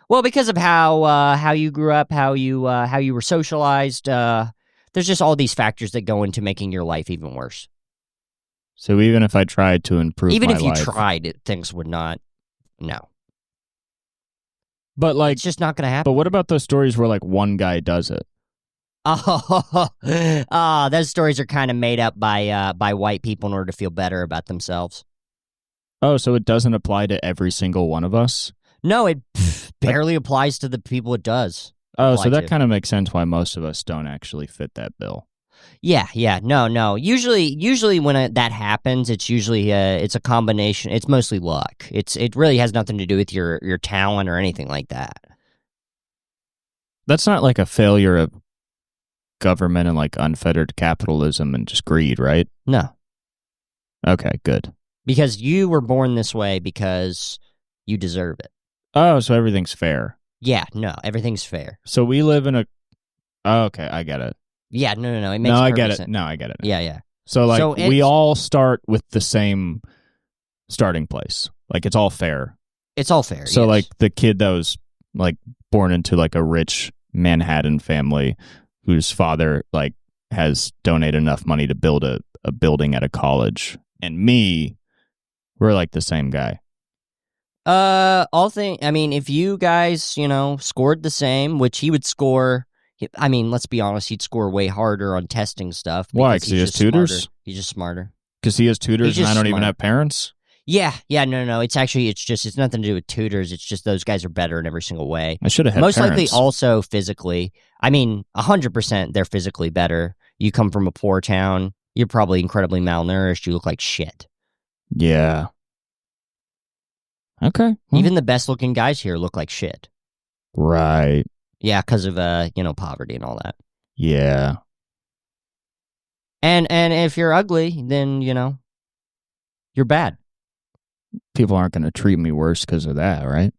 Well, because of how you grew up, how you were socialized. There's just all these factors that go into making your life even worse. So even if I tried to improve even my if you life, tried, things would not. No. But like, it's just not going to happen. But what about those stories where like one guy does it? Those stories are kind of made up by white people in order to feel better about themselves. Oh, so it doesn't apply to every single one of us? No, it barely applies to the people it does. Oh, so that kind of makes sense why most of us don't actually fit that bill. Yeah, no. Usually when that happens, it's usually it's a combination. It's mostly luck. It really has nothing to do with your talent or anything like that. That's not like a failure of government and like unfettered capitalism and just greed, right? No. Okay, good. Because you were born this way because you deserve it. Oh, so everything's fair. Yeah, no, everything's fair. So we live in a... Oh, okay, I get it. Yeah, no. It makes I get sense. it. No, I get it. Yeah. So like we all start with the same starting place. Like it's all fair. It's all fair. So yes. like the kid that was like born into like a rich Manhattan family whose father like has donated enough money to build a building at a college, and me, we're like the same guy. I mean, if you guys, scored the same, which he would score, I mean, let's be honest, he'd score way harder on testing stuff. Why? Because he has tutors? Smarter. He's just smarter. Because he has tutors and I don't even have parents? Yeah, no. It's nothing to do with tutors. It's just those guys are better in every single way. I should have had Most parents. likely also physically. I mean, 100% they're physically better. You come from a poor town. You're probably incredibly malnourished. You look like shit. Yeah. Okay. Even the best looking guys here look like shit. Right. Yeah, because of poverty and all that. Yeah. And if you're ugly, then you're bad. People aren't going to treat me worse because of that, right?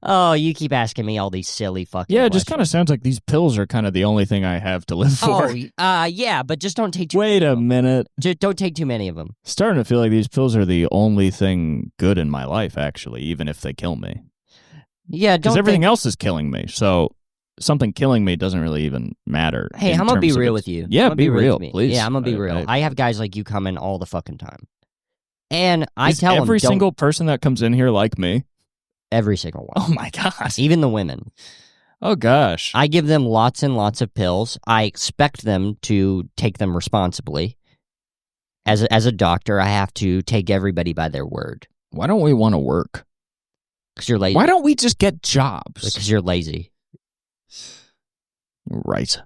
Oh, you keep asking me all these silly fucking Yeah, it questions. just kind of sounds like these pills are kind of the only thing I have to live for. Oh, yeah, but just don't take too Wait a minute. Just don't take too many of them. Starting to feel like these pills are the only thing good in my life, actually, even if they kill me. Yeah, because everything else is killing me. So something killing me doesn't really even matter. Hey, I'm going to be real with you. Yeah, be real, please. Yeah, I'm going to be real. I have guys like you come in all the fucking time. And I tell them, every single person that comes in here like me? Every single one. Oh, my gosh. Even the women. Oh, gosh. I give them lots and lots of pills. I expect them to take them responsibly. As a doctor, I have to take everybody by their word. Why don't we want to work? Because you're lazy. Why don't we just get jobs? Because you're lazy. Right.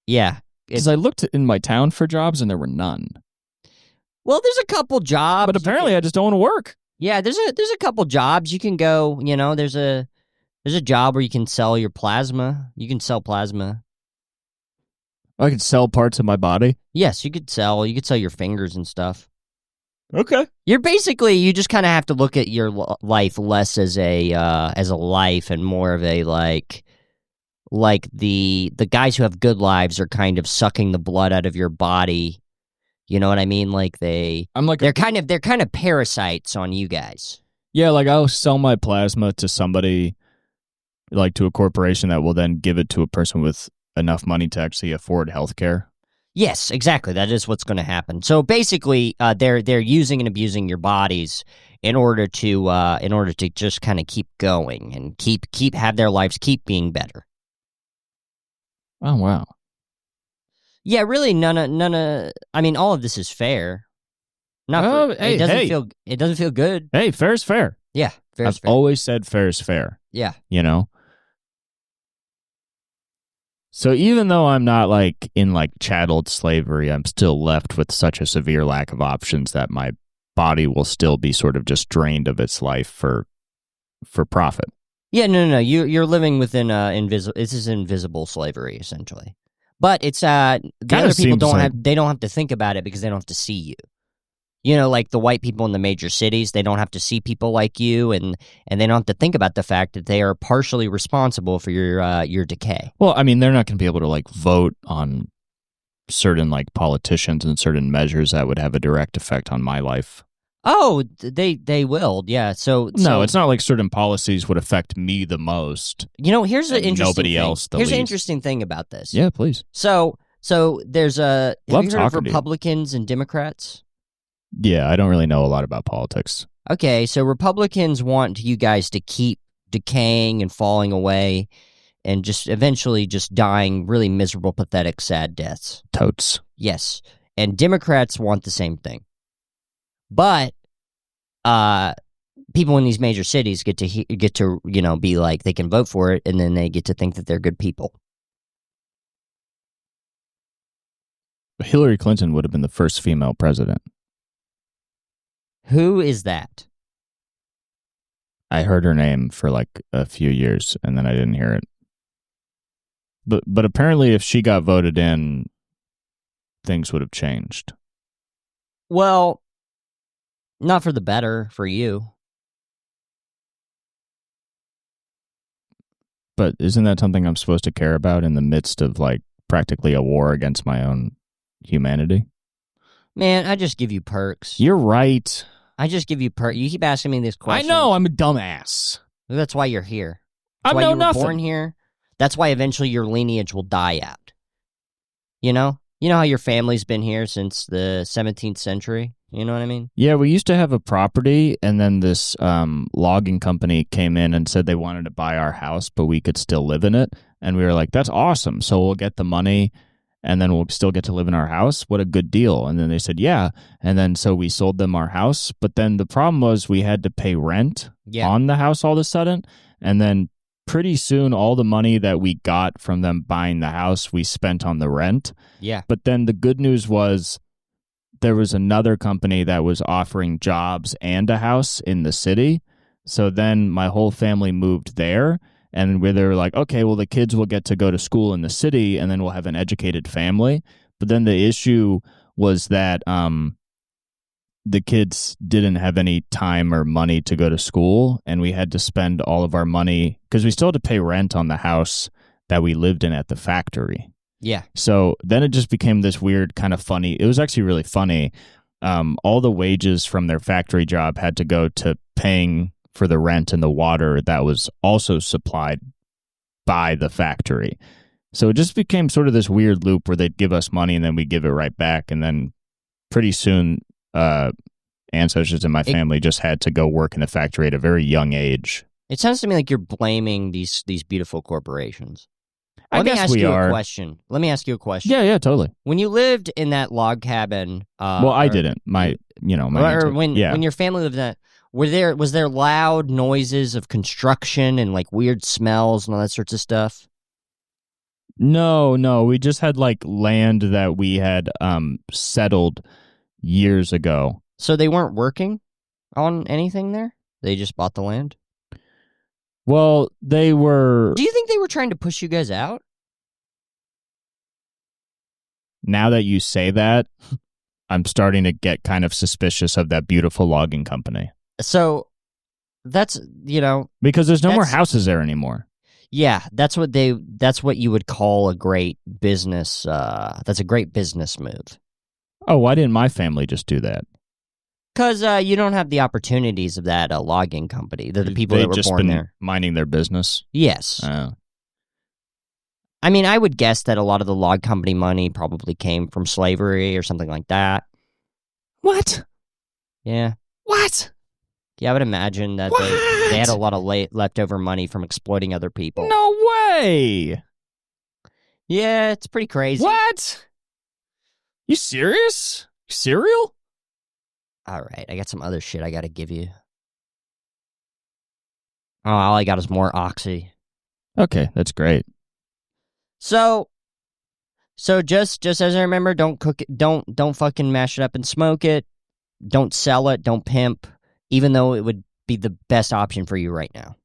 Yeah. Because I looked in my town for jobs and there were none. Well, there's a couple jobs. But apparently I just don't want to work. Yeah, there's a couple jobs you can go, there's a job where you can sell your plasma. You can sell plasma. I could sell parts of my body? Yes, you could sell your fingers and stuff. Okay. You just kind of have to look at your life less as a life and more of a like the guys who have good lives are kind of sucking the blood out of your body. You know what I mean? Like they're kind of parasites on you guys. Yeah, like I'll sell my plasma to somebody, like to a corporation that will then give it to a person with enough money to actually afford healthcare. Yes, exactly. That is what's going to happen. So basically, they're using and abusing your bodies in order to just kind of keep going and keep have their lives keep being better. Oh wow. Yeah, really, none of. I mean, all of this is fair. It doesn't feel good. Hey, fair is fair. Yeah, fair is fair. I've always said fair is fair. Yeah, So even though I'm not like in like chattel slavery, I'm still left with such a severe lack of options that my body will still be sort of just drained of its life for profit. Yeah, no. You're living within this is invisible slavery essentially. But it's the other people they don't have to think about it because they don't have to see you. You know, like the white people in the major cities, they don't have to see people like you, and they don't have to think about the fact that they are partially responsible for your decay. Well, I mean, they're not going to be able to like vote on certain like politicians and certain measures that would have a direct effect on my life. Oh, they will, yeah. So no, it's not like certain policies would affect me the most. You know, here's an interesting nobody thing. else. Here's an interesting thing about this. Yeah, please. So there's have you heard of Republicans and Democrats? Yeah, I don't really know a lot about politics. Okay, so Republicans want you guys to keep decaying and falling away and just eventually just dying really miserable, pathetic, sad deaths. Totes. Yes. And Democrats want the same thing. But people in these major cities get to be like they can vote for it, and then they get to think that they're good people. Hillary Clinton would have been the first female president. Who is that? I heard her name for like a few years, and then I didn't hear it. But apparently, if she got voted in, things would have changed. Well, not for the better for you. But isn't that something I'm supposed to care about in the midst of like practically a war against my own humanity? Man, I just give you perks. You're right. I just give you perks. You keep asking me this question. I know, I'm a dumbass. That's why you're here. That's why you were born here. That's why eventually your lineage will die out. You know? You know how your family's been here since the 17th century? You know what I mean? Yeah, we used to have a property, and then this logging company came in and said they wanted to buy our house, but we could still live in it. And we were like, that's awesome. So we'll get the money, and then we'll still get to live in our house. What a good deal. And then they said, yeah. And then so we sold them our house. But then the problem was we had to pay rent on the house all of a sudden. And then pretty soon, all the money that we got from them buying the house, we spent on the rent. Yeah. But then the good news was there was another company that was offering jobs and a house in the city. So then my whole family moved there. And where they were like, okay, well, the kids will get to go to school in the city, and then we'll have an educated family. But then the issue was that the kids didn't have any time or money to go to school, and we had to spend all of our money because we still had to pay rent on the house that we lived in at the factory. Yeah. So then it just became this weird kind of funny. It was actually really funny. All the wages from their factory job had to go to paying for the rent and the water that was also supplied by the factory. So it just became sort of this weird loop where they'd give us money and then we give it right back. And then pretty soon, ancestors in my family just had to go work in the factory at a very young age. It sounds to me like you're blaming these beautiful corporations. Let me ask you a question. Let me ask you a question. Yeah, totally. When you lived in that log cabin, I didn't. When your family lived in that, was there loud noises of construction and like weird smells and all that sorts of stuff? No, we just had like land that we had settled years ago. So they weren't working on anything there? They just bought the land? Well, they were... Do you think they were trying to push you guys out? Now that you say that, I'm starting to get kind of suspicious of that beautiful logging company. So, that's, Because there's no more houses there anymore. Yeah, that's what you would call a great business, that's a great business move. Oh, why didn't my family just do that? Because you don't have the opportunities of that logging company. The people that were just born been there. Minding their business? Yes. I mean, I would guess that a lot of the log company money probably came from slavery or something like that. What? Yeah. What? Yeah, I would imagine that they had a lot of leftover money from exploiting other people. No way! Yeah, it's pretty crazy. What? You serious? Cereal? All right, I got some other shit I got to give you. Oh, all I got is more Oxy. Okay, that's great. So just as I remember, don't cook it, don't fucking mash it up and smoke it. Don't sell it. Don't pimp, even though it would be the best option for you right now.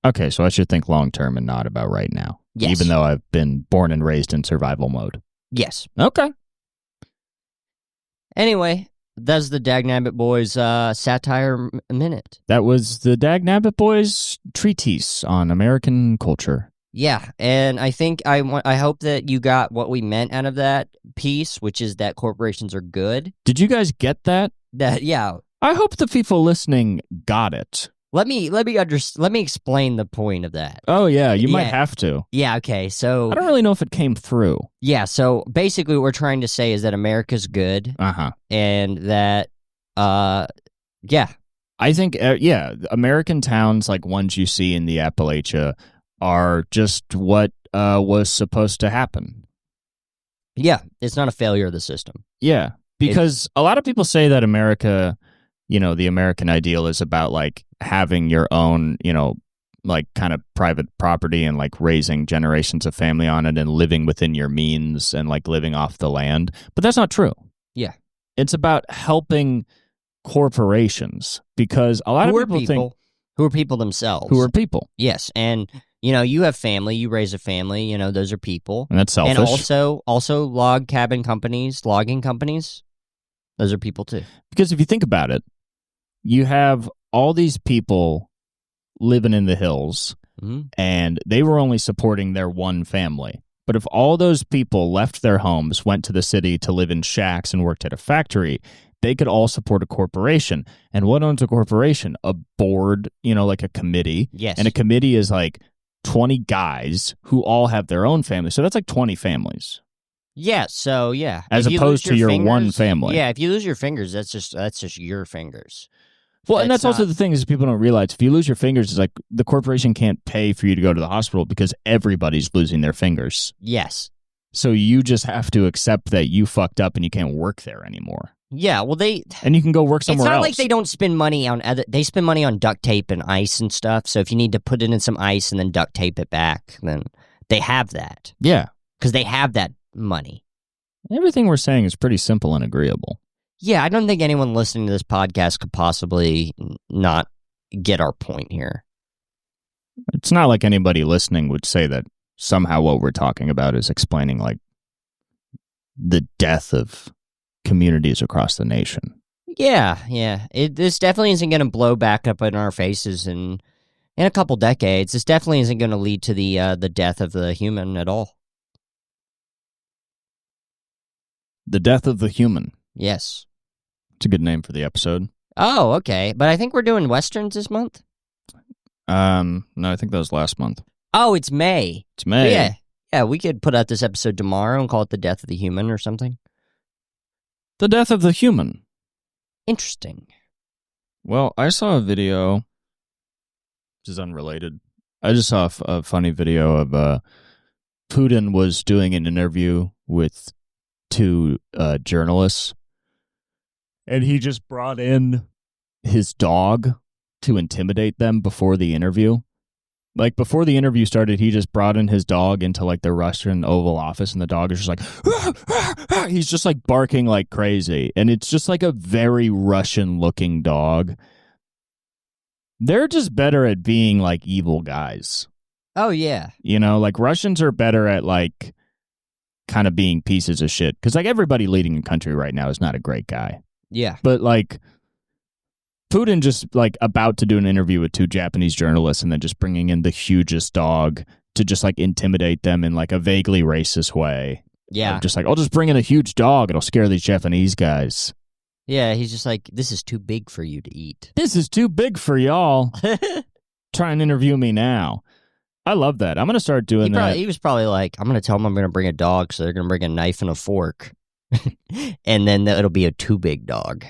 Okay, so I should think long-term and not about right now. Yes. Even though I've been born and raised in survival mode. Yes. Okay. Anyway, that's the Dagnabbit Boys satire minute. That was the Dagnabbit Boys treatise on American culture. Yeah, and I think I hope that you got what we meant out of that piece, which is that corporations are good. Did you guys get that? Yeah. I hope the people listening got it. Let me explain the point of that. Oh yeah, you might have to. Yeah, okay. So I don't really know if it came through. Yeah, so basically what we're trying to say is that America's good. And that yeah. I think American towns like ones you see in the Appalachia are just what was supposed to happen. Yeah, it's not a failure of the system. Yeah, because a lot of people say that America, the American ideal is about like having your own, like kind of private property and like raising generations of family on it and living within your means and like living off the land. But that's not true. Yeah. It's about helping corporations because a lot of people think who are people themselves. Who are people. Yes, and you have family, you raise a family, those are people. And that's selfish. And also logging companies, those are people too. Because if you think about it, you have all these people living in the hills, and they were only supporting their one family. But if all those people left their homes, went to the city to live in shacks and worked at a factory, they could all support a corporation. And what owns a corporation? A board, like a committee. Yes. And a committee is like 20 guys who all have their own family. So that's like 20 families. Yeah, so yeah. As opposed to your one family. Yeah, if you lose your fingers, that's just your fingers. Well, and that's also the thing is people don't realize if you lose your fingers, it's like the corporation can't pay for you to go to the hospital because everybody's losing their fingers. Yes. So you just have to accept that you fucked up and you can't work there anymore. Yeah, well, and you can go work somewhere else. It's not like they don't spend money on they spend money on duct tape and ice and stuff. So if you need to put it in some ice and then duct tape it back, then they have that. Yeah. Because they have that money. Everything we're saying is pretty simple and agreeable. Yeah, I don't think anyone listening to this podcast could possibly not get our point here. It's not like anybody listening would say that somehow what we're talking about is explaining like the death of communities across the nation. Yeah. This definitely isn't going to blow back up in our faces in a couple decades. This definitely isn't going to lead to the death of the human at all. The death of the human. Yes. It's a good name for the episode. Oh, okay. But I think we're doing Westerns this month? No, I think that was last month. Oh, it's May. It's May. Yeah, we could put out this episode tomorrow and call it The Death of the Human or something. The death of the human. Interesting. Well, I saw a video. This is unrelated. I just saw a funny video of Putin was doing an interview with two journalists, and he just brought in his dog to intimidate them before the interview. Like, before the interview started, he just brought in his dog into, like, the Russian Oval Office, and the dog is just like, ah, ah, ah. He's just, like, barking like crazy. And it's just, like, a very Russian-looking dog. They're just better at being, like, evil guys. Oh, yeah. Like, Russians are better at, like, kind of being pieces of shit. Because, like, everybody leading a country right now is not a great guy. Yeah. But, like, Putin just, like, about to do an interview with two Japanese journalists and then just bringing in the hugest dog to just, like, intimidate them in, like, a vaguely racist way. Yeah. Just like, I'll just bring in a huge dog. It'll scare these Japanese guys. Yeah, he's just like, this is too big for you to eat. This is too big for y'all. Try and interview me now. I love that. I'm going to start doing that. He was probably like, I'm going to tell them I'm going to bring a dog, so they're going to bring a knife and a fork. And then it'll be a too big dog.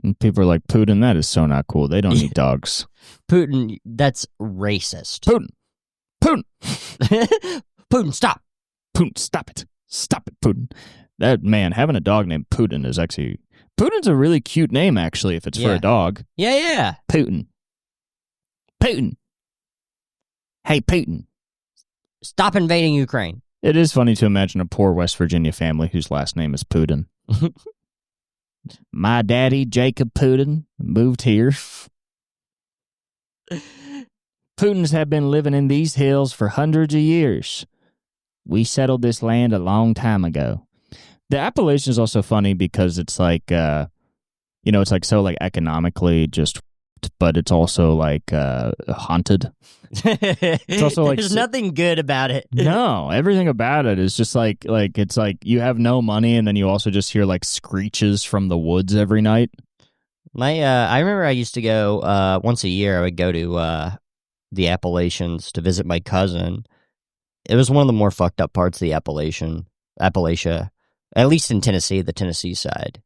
And people are like, Putin, that is so not cool. They don't need dogs. Putin, that's racist. Putin. Putin, stop. Putin, stop it. Stop it, Putin. That, man, having a dog named Putin is actually... Putin's a really cute name, actually, if it's for a dog. Yeah. Putin. Hey, Putin. Stop invading Ukraine. It is funny to imagine a poor West Virginia family whose last name is Putin. My daddy, Jacob Putin, moved here. Putins have been living in these hills for hundreds of years. We settled this land a long time ago. The appellation is also funny because it's like, it's like so like economically just, but it's also like haunted. It's also like there's nothing good about it. No, everything about it is just like it's like you have no money, and then you also just hear like screeches from the woods every night. I remember I used to go once a year. I would go to the Appalachians to visit my cousin. It was one of the more fucked up parts of the Appalachia, at least in Tennessee, the Tennessee side.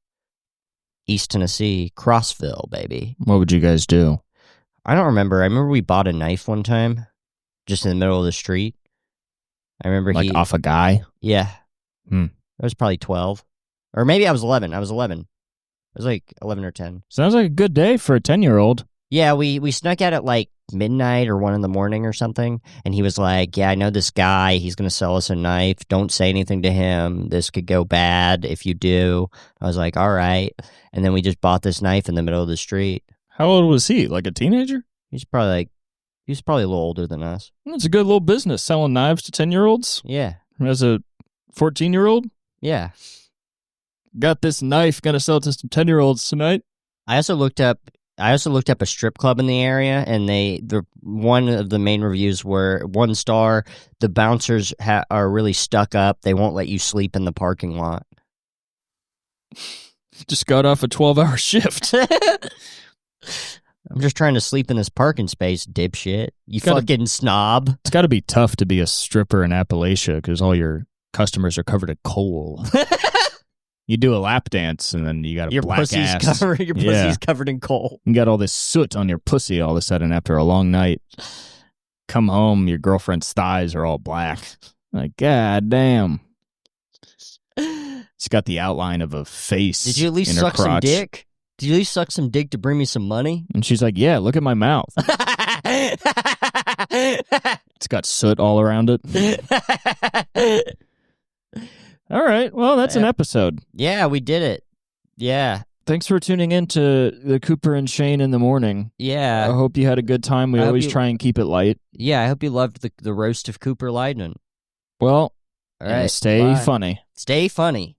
East Tennessee, Crossville, baby. What would you guys do? I don't remember. I remember we bought a knife one time, just in the middle of the street. I remember off a guy? Yeah. I was probably 12. Or maybe I was 11. I was 11. I was like 11 or 10. Sounds like a good day for a 10-year-old. Yeah, we snuck out at like midnight or 1 a.m. or something, and he was like, yeah, I know this guy. He's going to sell us a knife. Don't say anything to him. This could go bad if you do. I was like, all right. And then we just bought this knife in the middle of the street. How old was he? Like a teenager? He was probably a little older than us. It's a good little business, selling knives to 10-year-olds. Yeah. As a 14-year-old? Yeah. Got this knife, gonna sell it to some 10-year-olds tonight. I also looked up a strip club in the area, and one of the main reviews were 1 star. The bouncers are really stuck up. They won't let you sleep in the parking lot. Just got off a 12-hour shift. I'm just trying to sleep in this parking space, dipshit. You fucking snob. It's got to be tough to be a stripper in Appalachia because all your customers are covered in coal. You do a lap dance and then you got a black ass. Your pussy's covered in coal. You got all this soot on your pussy all of a sudden after a long night. Come home, your girlfriend's thighs are all black. Like, god damn. It's got the outline of a face. Did you at least suck some dick? Did you at least suck some dick to bring me some money? And she's like, yeah, look at my mouth. It's got soot all around it. All right. Well, that's an episode. Yeah, we did it. Yeah. Thanks for tuning in to the Cooper and Shane in the morning. Yeah. I hope you had a good time. We always try and keep it light. Yeah, I hope you loved the roast of Cooper Lyden. Well, all right. stay funny. Stay funny.